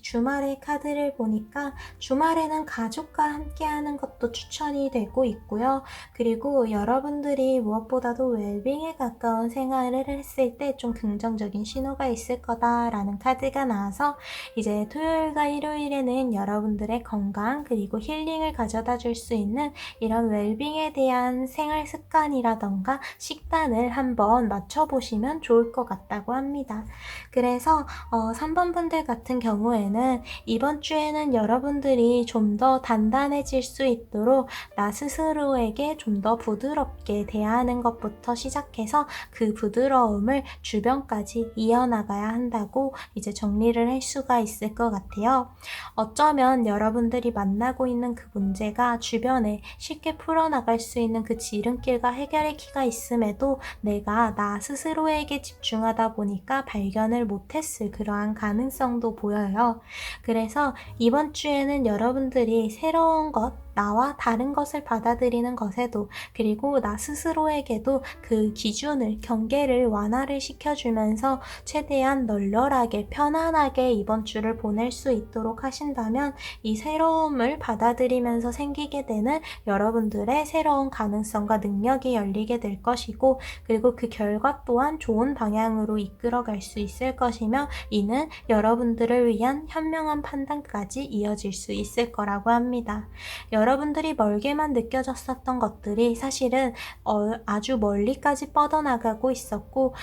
주말의 카드를 보니까 주말에는 가족과 함께하는 것도 추천이 되고 있고요. 그리고 여러분들이 무엇보다도 웰빙에 가까운 생활을 했을 때 좀 긍정적인 신호가 있을 거다라는 카드가 나와서 이제 토요일과 일요일에는 여러분들의 건강 그리고 힐링을 가져다 줄 수 있는 이런 웰빙에 대한 생활 습관이라던가 식단을 한번 맞춰보시면 좋을 것 같다고 합니다. 그래서 3번 분들 같은 경우에는 이번 주에는 여러분들이 좀 더 단단해질 수 있도록 나 스스로에게 좀 더 부드럽게 대하는 것부터 시작해서 그 부드러움을 주변까지 이어나가야 한다고 이제 정리를 할 수가 있을 것 같아요. 어쩌면 여러분들이 만나고 있는 그 문제가 주변에 쉽게 풀어나갈 수 있는 그 지름길과 해결의 키가 있음에도 내가 나 스스로에게 집중하다 보니까 발견을 못했을 그러한 가능성도 보여요. 그래서 이번 주에는 여러분들이 새로운 것, 나와 다른 것을 받아들이는 것에도 그리고 나 스스로에게도 그 기준을, 경계를 완화를 시켜주면서 최대한 널널하게 편안하게 이번 주를 보낼 수 있도록 하신다면 이 새로움을 받아들이면서 생기게 되는 여러분들의 새로운 가능성과 능력이 열리게 될 것이고 그리고 그 결과 또한 좋은 방향으로 이끌어갈 수 있을 것이며 이는 여러분들을 위한 현명한 판단까지 이어질 수 있을 거라고 합니다. 여러분들이 멀게만 느껴졌었던 것들이 사실은 아주 멀리까지 뻗어나가고 있었고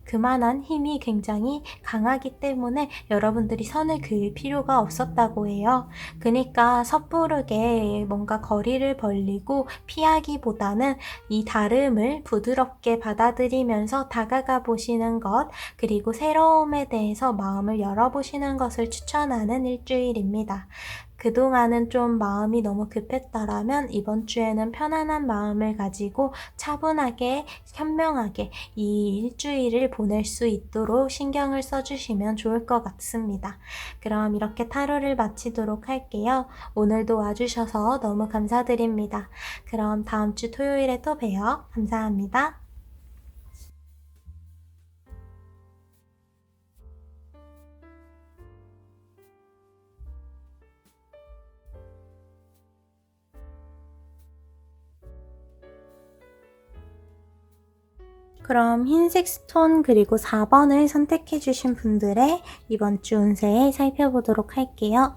그만한 힘이 굉장히 강하기 때문에 여러분들이 선을 그을 필요가 없었다고 해요. 그러니까 섣부르게 뭔가 거리를 벌리고 피하기보다는 이 다름을 부드럽게 받아들이면서 다가가 보시는 것 그리고 새로움에 대해서 마음을 열어보시는 것을 추천하는 일주일입니다. 그동안은 좀 마음이 너무 급했다라면 이번 주에는 편안한 마음을 가지고 차분하게 현명하게 이 일주일을 보낼 수 있도록 신경을 써주시면 좋을 것 같습니다. 그럼 이렇게 타로를 마치도록 할게요. 오늘도 와주셔서 너무 감사드립니다. 그럼 다음 주 토요일에 또 봬요. 감사합니다. 그럼 흰색 스톤 그리고 4번을 선택해 주신 분들의 이번 주 운세 살펴보도록 할게요.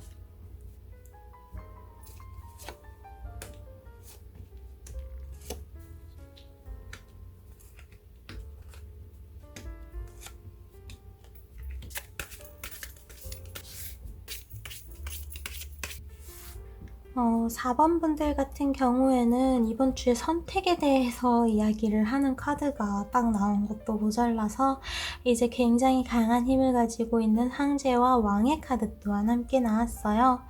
어, 4번 분들 같은 경우에는 이번 주에 선택에 대해서 이야기를 하는 카드가 딱 나온 것도 모자라서 이제 굉장히 강한 힘을 가지고 있는 황제와 왕의 카드 또한 함께 나왔어요.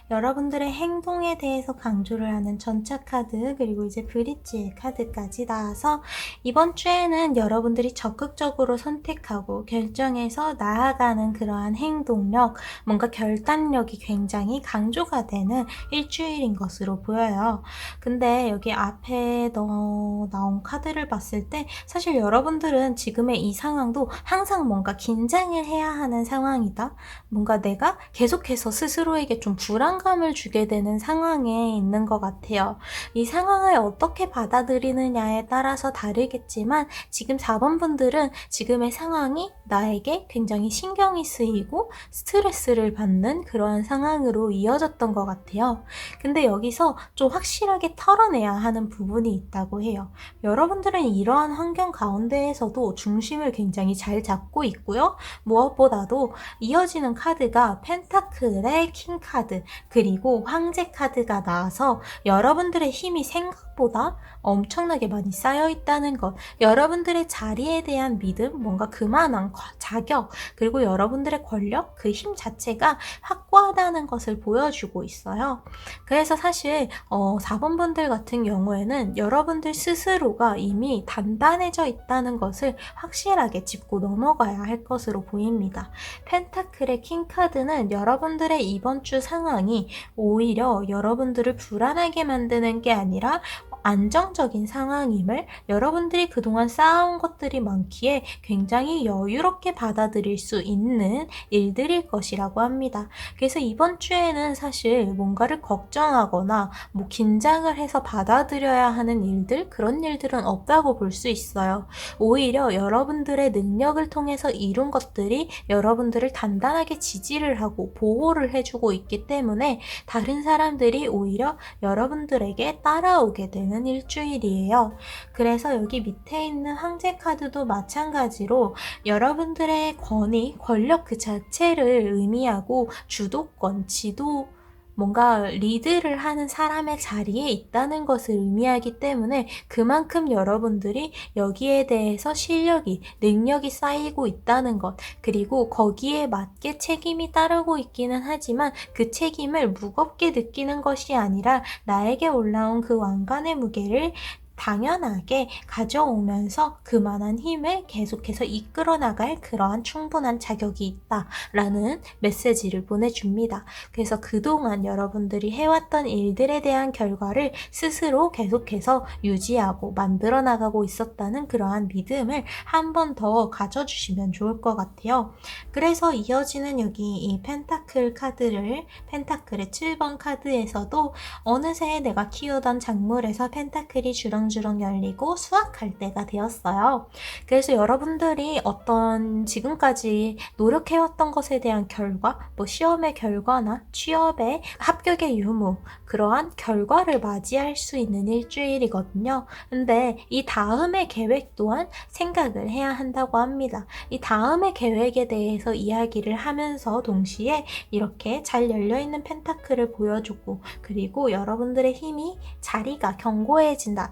여러분들의 행동에 대해서 강조를 하는 전차 카드 그리고 이제 브릿지의 카드까지 나와서 이번 주에는 여러분들이 적극적으로 선택하고 결정해서 나아가는 그러한 행동력, 뭔가 결단력이 굉장히 강조가 되는 일주일인 것으로 보여요. 근데 여기 앞에 나온 카드를 봤을 때 사실 여러분들은 지금의 이 상황도 항상 뭔가 긴장을 해야 하는 상황이다. 뭔가 내가 계속해서 스스로에게 좀 불안감을 주게 되는 상황에 있는 것 같아요. 이 상황을 어떻게 받아들이느냐에 따라서 다르겠지만 지금 4번 분들은 지금의 상황이 나에게 굉장히 신경이 쓰이고 스트레스를 받는 그러한 상황으로 이어졌던 것 같아요. 근데 여기서 좀 확실하게 털어내야 하는 부분이 있다고 해요. 여러분들은 이러한 환경 가운데에서도 중심을 굉장히 잘 잡고 있고요. 무엇보다도 이어지는 카드가 펜타클의 킹 카드 그리고 황제 카드가 나와서 여러분들의 힘이 생각보다 생각보다 엄청나게 많이 쌓여 있다는 것, 여러분들의 자리에 대한 믿음, 뭔가 그만한 자격, 그리고 여러분들의 권력, 그 힘 자체가 확고하다는 것을 보여주고 있어요. 그래서 사실 4번 분들 같은 경우에는 여러분들 스스로가 이미 단단해져 있다는 것을 확실하게 짚고 넘어가야 할 것으로 보입니다. 펜타클의 킹카드는 여러분들의 이번 주 상황이 오히려 여러분들을 불안하게 만드는 게 아니라 안정적인 상황임을, 여러분들이 그동안 쌓아온 것들이 많기에 굉장히 여유롭게 받아들일 수 있는 일들일 것이라고 합니다. 그래서 이번 주에는 사실 뭔가를 걱정하거나 긴장을 해서 받아들여야 하는 일들, 그런 일들은 없다고 볼 수 있어요. 오히려 여러분들의 능력을 통해서 이룬 것들이 여러분들을 단단하게 지지를 하고 보호를 해주고 있기 때문에 다른 사람들이 오히려 여러분들에게 따라오게 되는 일주일이에요. 그래서 여기 밑에 있는 황제 카드도 마찬가지로 여러분들의 권위, 권력 그 자체를 의미하고 주도권, 지도, 뭔가 리드를 하는 사람의 자리에 있다는 것을 의미하기 때문에 그만큼 여러분들이 여기에 대해서 실력이, 능력이 쌓이고 있다는 것, 그리고 거기에 맞게 책임이 따르고 있기는 하지만 그 책임을 무겁게 느끼는 것이 아니라 나에게 올라온 그 왕관의 무게를 당연하게 가져오면서 그만한 힘을 계속해서 이끌어 나갈 그러한 충분한 자격이 있다라는 메시지를 보내줍니다. 그래서 그동안 여러분들이 해왔던 일들에 대한 결과를 스스로 계속해서 유지하고 만들어 나가고 있었다는 그러한 믿음을 한 번 더 가져주시면 좋을 것 같아요. 그래서 이어지는 여기 이 펜타클 카드를, 펜타클의 7번 카드에서도 어느새 내가 키우던 작물에서 펜타클이 주렁주렁 열리고 수확할 때가 되었어요. 그래서 여러분들이 어떤 지금까지 노력해왔던 것에 대한 결과, 시험의 결과나 취업의 합격의 유무, 그러한 결과를 맞이할 수 있는 일주일이거든요. 근데 이 다음의 계획 또한 생각을 해야 한다고 합니다. 이 다음의 계획에 대해서 이야기를 하면서 동시에 이렇게 잘 열려있는 펜타클을 보여주고, 그리고 여러분들의 힘이, 자리가 견고해진다,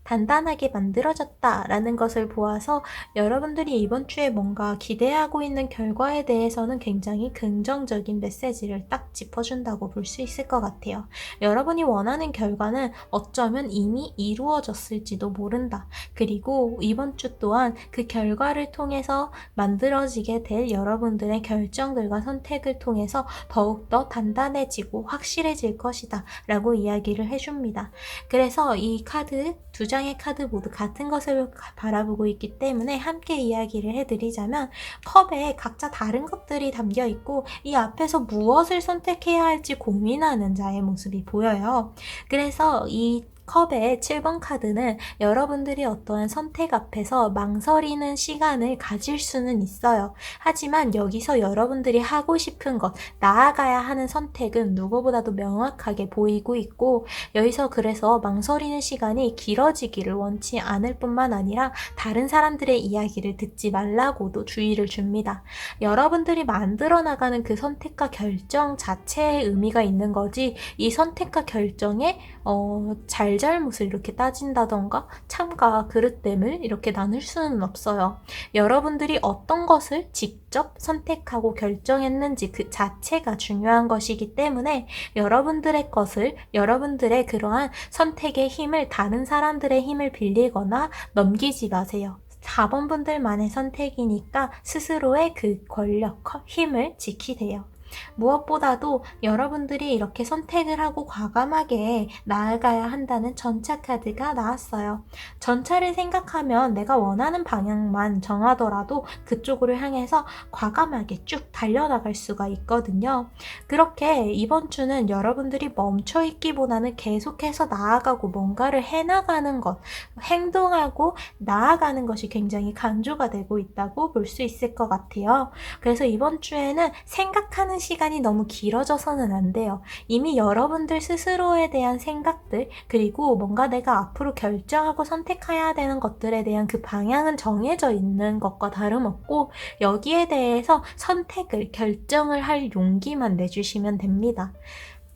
단단하게 만들어졌다 라는 것을 보아서 여러분들이 이번 주에 뭔가 기대하고 있는 결과에 대해서는 굉장히 긍정적인 메시지를 딱 짚어준다고 볼 수 있을 것 같아요. 여러분이 원하는 결과는 어쩌면 이미 이루어졌을지도 모른다. 그리고 이번 주 또한 그 결과를 통해서 만들어지게 될 여러분들의 결정들과 선택을 통해서 더욱더 단단해지고 확실해질 것이다 라고 이야기를 해줍니다. 그래서 이 카드, 두 장의 카드 모두 같은 것을 바라보고 있기 때문에 함께 이야기를 해드리자면, 컵에 각자 다른 것들이 담겨 있고 이 앞에서 무엇을 선택해야 할지 고민하는 자의 모습이 보여요. 그래서 이 컵의 7번 카드는 여러분들이 어떠한 선택 앞에서 망설이는 시간을 가질 수는 있어요. 하지만 여기서 여러분들이 하고 싶은 것, 나아가야 하는 선택은 누구보다도 명확하게 보이고 있고, 여기서 그래서 망설이는 시간이 길어지기를 원치 않을 뿐만 아니라 다른 사람들의 이야기를 듣지 말라고도 주의를 줍니다. 여러분들이 만들어 나가는 그 선택과 결정 자체에 의미가 있는 거지, 이 선택과 결정에 잘잘못을 이렇게 따진다던가 참과 그릇됨을 이렇게 나눌 수는 없어요. 여러분들이 어떤 것을 직접 선택하고 결정했는지 그 자체가 중요한 것이기 때문에 여러분들의 것을, 여러분들의 그러한 선택의 힘을 다른 사람들의 힘을 빌리거나 넘기지 마세요. 4번 분들만의 선택이니까 스스로의 그 권력, 힘을 지키세요. 무엇보다도 여러분들이 이렇게 선택을 하고 과감하게 나아가야 한다는 전차 카드가 나왔어요. 전차를 생각하면 내가 원하는 방향만 정하더라도 그쪽으로 향해서 과감하게 쭉 달려나갈 수가 있거든요. 그렇게 이번 주는 여러분들이 멈춰있기보다는 계속해서 나아가고 뭔가를 해나가는 것, 행동하고 나아가는 것이 굉장히 강조가 되고 있다고 볼 수 있을 것 같아요. 그래서 이번 주에는 생각하는 시간이 너무 길어져서는 안 돼요. 이미 여러분들 스스로에 대한 생각들, 그리고 뭔가 내가 앞으로 결정하고 선택해야 되는 것들에 대한 그 방향은 정해져 있는 것과 다름없고, 여기에 대해서 선택을, 결정을 할 용기만 내주시면 됩니다.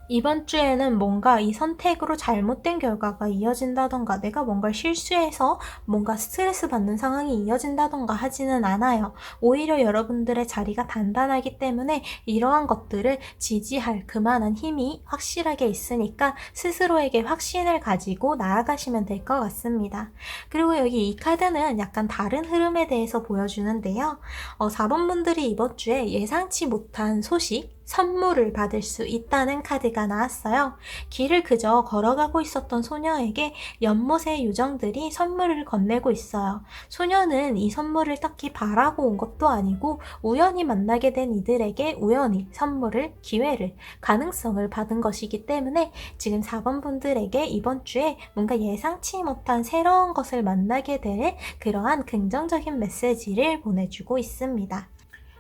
이번 주에는 뭔가 이 선택으로 잘못된 결과가 이어진다던가 내가 뭔가 실수해서 뭔가 스트레스 받는 상황이 이어진다던가 하지는 않아요. 오히려 여러분들의 자리가 단단하기 때문에 이러한 것들을 지지할 그만한 힘이 확실하게 있으니까 스스로에게 확신을 가지고 나아가시면 될 것 같습니다. 그리고 여기 이 카드는 약간 다른 흐름에 대해서 보여주는데요. 4번 분들이 이번 주에 예상치 못한 소식, 선물을 받을 수 있다는 카드가 나왔어요. 길을 그저 걸어가고 있었던 소녀에게 연못의 요정들이 선물을 건네고 있어요. 소녀는 이 선물을 딱히 바라고 온 것도 아니고 우연히 만나게 된 이들에게 우연히 선물을, 기회를, 가능성을 받은 것이기 때문에 지금 4번 분들에게 이번 주에 뭔가 예상치 못한 새로운 것을 만나게 될 그러한 긍정적인 메시지를 보내주고 있습니다.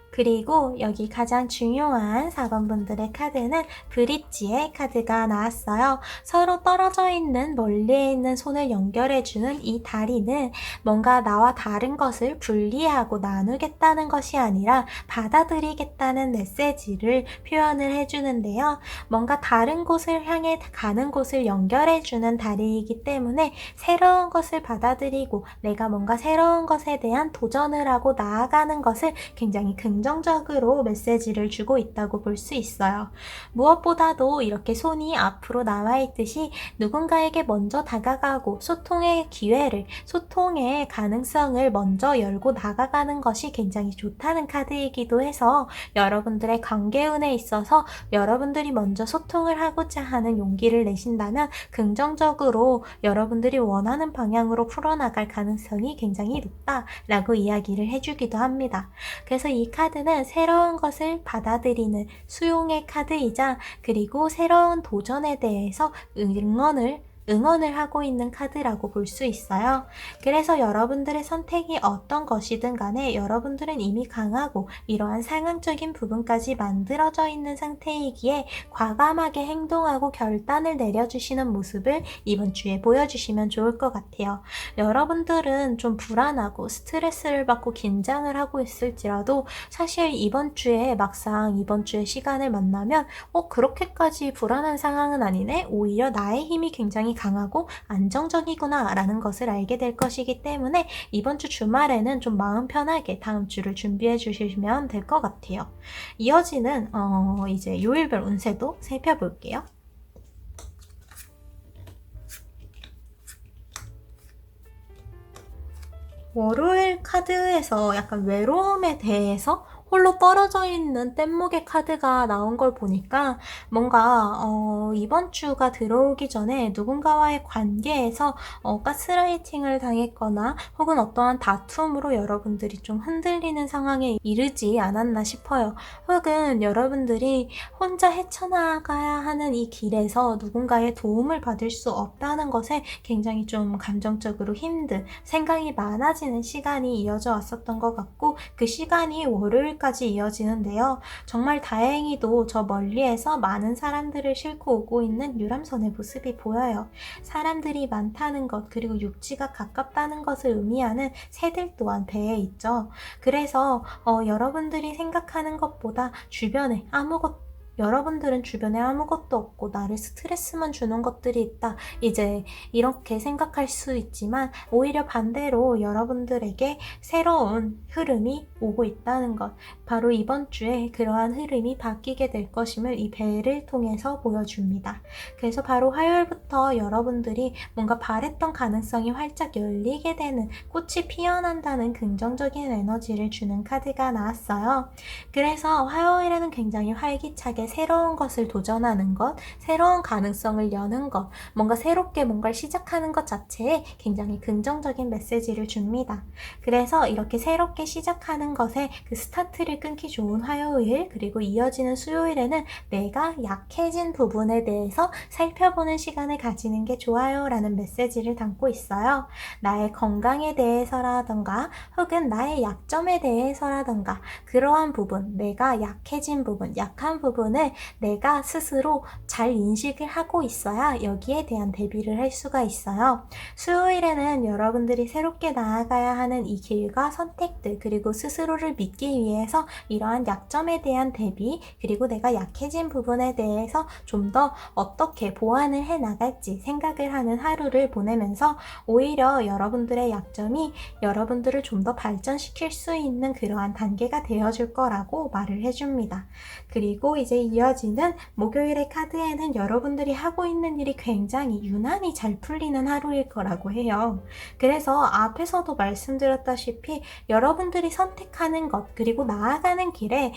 그리고 여기 가장 중요한 4번 분들의 카드는 브릿지의 카드가 나왔어요. 서로 떨어져 있는 멀리에 있는 손을 연결해주는 이 다리는 뭔가 나와 다른 것을 분리하고 나누겠다는 것이 아니라 받아들이겠다는 메시지를 표현을 해주는데요. 뭔가 다른 곳을 향해 가는 곳을 연결해주는 다리이기 때문에 새로운 것을 받아들이고 내가 뭔가 새로운 것에 대한 도전을 하고 나아가는 것을 굉장히 긍정적으로 메시지를 주고 있다고 볼 수 있어요. 무엇보다도 이렇게 손이 앞으로 나와 있듯이 누군가에게 먼저 다가가고 소통의 기회를, 소통의 가능성을 먼저 열고 나가가는 것이 굉장히 좋다는 카드이기도 해서 여러분들의 관계운에 있어서 여러분들이 먼저 소통을 하고자 하는 용기를 내신다면 긍정적으로 여러분들이 원하는 방향으로 풀어나갈 가능성이 굉장히 높다라고 이야기를 해주기도 합니다. 그래서 이 카드는 새로운 것을 받아들이는 수용의 카드이자 그리고 새로운 도전에 대해서 응원을 하고 있는 카드라고 볼 수 있어요. 그래서 여러분들의 선택이 어떤 것이든 간에 여러분들은 이미 강하고 이러한 상황적인 부분까지 만들어져 있는 상태이기에 과감하게 행동하고 결단을 내려주시는 모습을 이번 주에 보여주시면 좋을 것 같아요. 여러분들은 좀 불안하고 스트레스를 받고 긴장을 하고 있을지라도 사실 이번 주에 막상 이번 주에 시간을 만나면 그렇게까지 불안한 상황은 아니네? 오히려 나의 힘이 굉장히 강하고 안정적이구나 라는 것을 알게 될 것이기 때문에 이번 주 주말에는 좀 마음 편하게 다음 주를 준비해 주시면 될 것 같아요. 이어지는 이제 요일별 운세도 살펴볼게요. 월요일 카드에서 약간 외로움에 대해서 홀로 떨어져 있는 뗏목의 카드가 나온 걸 보니까 뭔가 이번 주가 들어오기 전에 누군가와의 관계에서 가스라이팅을 당했거나 혹은 어떠한 다툼으로 여러분들이 좀 흔들리는 상황에 이르지 않았나 싶어요. 혹은 여러분들이 혼자 헤쳐나가야 하는 이 길에서 누군가의 도움을 받을 수 없다는 것에 굉장히 좀 감정적으로 힘든 생각이 많아지는 시간이 이어져 왔었던 것 같고 그 시간이 월요일까지 이어지는데요. 정말 다행히도 저 멀리에서 많은 사람들을 싣고 오고 있는 유람선의 모습이 보여요. 사람들이 많다는 것 그리고 육지가 가깝다는 것을 의미하는 새들 또한 배에 있죠. 그래서 여러분들이 생각하는 것보다 여러분들은 주변에 아무것도 없고 나를 스트레스만 주는 것들이 있다. 이제 이렇게 생각할 수 있지만 오히려 반대로 여러분들에게 새로운 흐름이 오고 있다는 것. 바로 이번 주에 그러한 흐름이 바뀌게 될 것임을 이 배를 통해서 보여줍니다. 그래서 바로 화요일부터 여러분들이 뭔가 바랬던 가능성이 활짝 열리게 되는 꽃이 피어난다는 긍정적인 에너지를 주는 카드가 나왔어요. 그래서 화요일에는 굉장히 활기차게 새로운 것을 도전하는 것, 새로운 가능성을 여는 것, 뭔가 새롭게 뭔가를 시작하는 것 자체에 굉장히 긍정적인 메시지를 줍니다. 그래서 이렇게 새롭게 시작하는 것에 그 스타트를 끊기 좋은 화요일 그리고 이어지는 수요일에는 내가 약해진 부분에 대해서 살펴보는 시간을 가지는 게 좋아요 라는 메시지를 담고 있어요. 나의 건강에 대해서라던가 혹은 나의 약점에 대해서라던가 그러한 부분, 내가 약해진 부분, 약한 부분을 부분을 내가 스스로 잘 인식을 하고 있어야 여기에 대한 대비를 할 수가 있어요. 수요일에는 여러분들이 새롭게 나아가야 하는 이 길과 선택들, 그리고 스스로를 믿기 위해서 이러한 약점에 대한 대비, 그리고 내가 약해진 부분에 대해서 좀 더 어떻게 보완을 해 나갈지 생각을 하는 하루를 보내면서 오히려 여러분들의 약점이 여러분들을 좀 더 발전시킬 수 있는 그러한 단계가 되어줄 거라고 말을 해줍니다. 그리고 이제 이어지는 목요일의 카드에는 여러분들이 하고 있는 일이 굉장히 유난히 잘 풀리는 하루일 거라고 해요. 그래서 앞에서도 말씀드렸다시피 여러분들이 선택하는 것, 그리고 나아가는 길에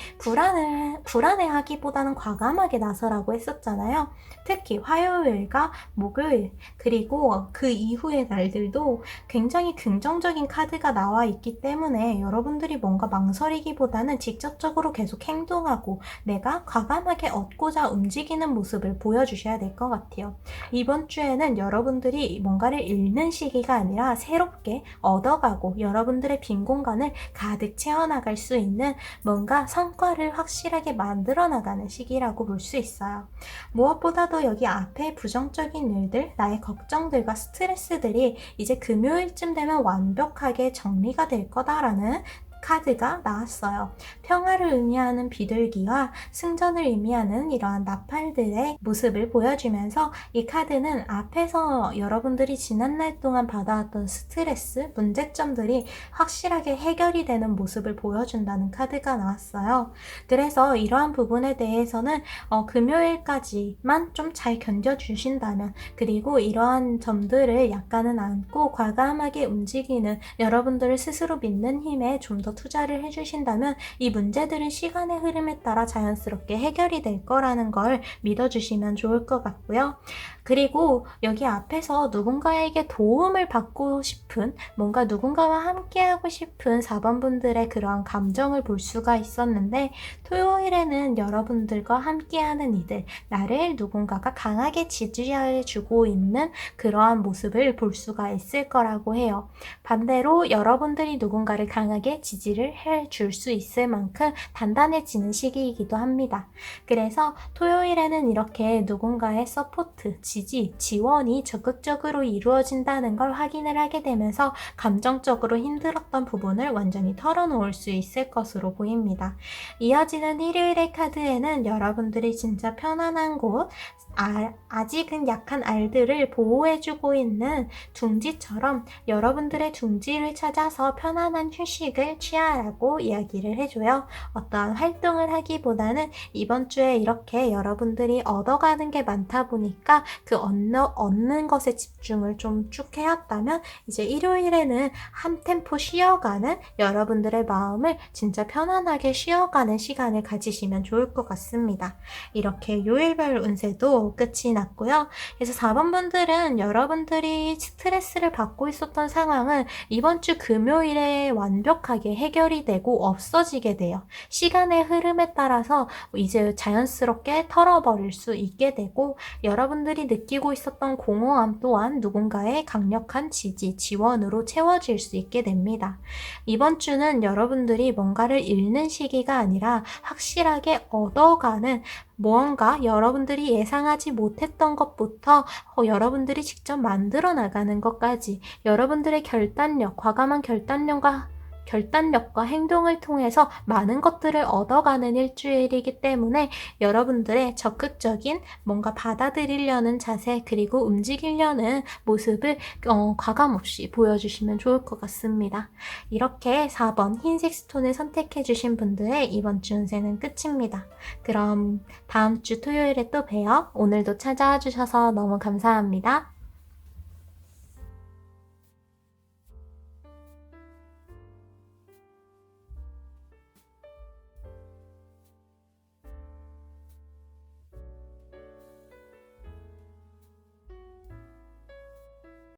불안해하기보다는 과감하게 나서라고 했었잖아요. 특히 화요일과 목요일, 그리고 그 이후의 날들도 굉장히 긍정적인 카드가 나와 있기 때문에 여러분들이 뭔가 망설이기보다는 직접적으로 계속 행동하고 내가 과감하게 얻고자 움직이는 모습을 보여주셔야 될 것 같아요. 이번 주에는 여러분들이 뭔가를 잃는 시기가 아니라 새롭게 얻어가고 여러분들의 빈 공간을 가득 채워나갈 수 있는 뭔가 성과를 확실하게 만들어 나가는 시기라고 볼 수 있어요. 무엇보다도 여기 앞에 부정적인 일들, 나의 걱정들과 스트레스들이 이제 금요일쯤 되면 완벽하게 정리가 될 거다라는 카드가 나왔어요. 평화를 의미하는 비둘기와 승전을 의미하는 이러한 나팔들의 모습을 보여주면서 이 카드는 앞에서 여러분들이 지난날 동안 받아왔던 스트레스, 문제점들이 확실하게 해결이 되는 모습을 보여준다는 카드가 나왔어요. 그래서 이러한 부분에 대해서는 금요일까지만 좀 잘 견뎌주신다면, 그리고 이러한 점들을 약간은 안고 과감하게 움직이는 여러분들을 스스로 믿는 힘에 좀 더 투자를 해주신다면 이 문제들은 시간의 흐름에 따라 자연스럽게 해결이 될 거라는 걸 믿어주시면 좋을 것 같고요. 그리고 여기 앞에서 누군가에게 도움을 받고 싶은, 뭔가 누군가와 함께하고 싶은 4번 분들의 그러한 감정을 볼 수가 있었는데, 토요일에는 여러분들과 함께하는 이들, 나를 누군가가 강하게 지지해주고 있는 그러한 모습을 볼 수가 있을 거라고 해요. 반대로 여러분들이 누군가를 강하게 지지를 해줄 수 있을 만큼 단단해지는 시기이기도 합니다. 그래서 토요일에는 이렇게 누군가의 서포트, 지지, 지원이 적극적으로 이루어진다는 걸 확인을 하게 되면서 감정적으로 힘들었던 부분을 완전히 털어놓을 수 있을 것으로 보입니다. 이어지는 일요일의 카드에는 여러분들이 진짜 편안한 곳, 아직은 약한 알들을 보호해주고 있는 둥지처럼 여러분들의 둥지를 찾아서 편안한 휴식을 취하라고 이야기를 해줘요. 어떠한 활동을 하기보다는 이번 주에 이렇게 여러분들이 얻어가는 게 많다 보니까 그 얻는 것에 집중을 좀 쭉 해왔다면 이제 일요일에는 한 템포 쉬어가는 여러분들의 마음을 진짜 편안하게 쉬어가는 시간을 가지시면 좋을 것 같습니다. 이렇게 요일별 운세도 끝이 났고요. 그래서 4번 분들은 여러분들이 스트레스를 받고 있었던 상황은 이번 주 금요일에 완벽하게 해결이 되고 없어지게 돼요. 시간의 흐름에 따라서 이제 자연스럽게 털어버릴 수 있게 되고, 여러분들이 느끼고 있었던 공허함 또한 누군가의 강력한 지지, 지원으로 채워질 수 있게 됩니다. 이번 주는 여러분들이 뭔가를 잃는 시기가 아니라 확실하게 얻어가는, 무언가 여러분들이 예상하지 못했던 것부터 여러분들이 직접 만들어 나가는 것까지 여러분들의 결단력, 과감한 결단력과 행동을 통해서 많은 것들을 얻어가는 일주일이기 때문에 여러분들의 적극적인 뭔가 받아들이려는 자세, 그리고 움직이려는 모습을 과감없이 보여주시면 좋을 것 같습니다. 이렇게 4번 흰색 스톤을 선택해 주신 분들의 이번 주 운세는 끝입니다. 그럼 다음 주 토요일에 또 봬요. 오늘도 찾아와 주셔서 너무 감사합니다.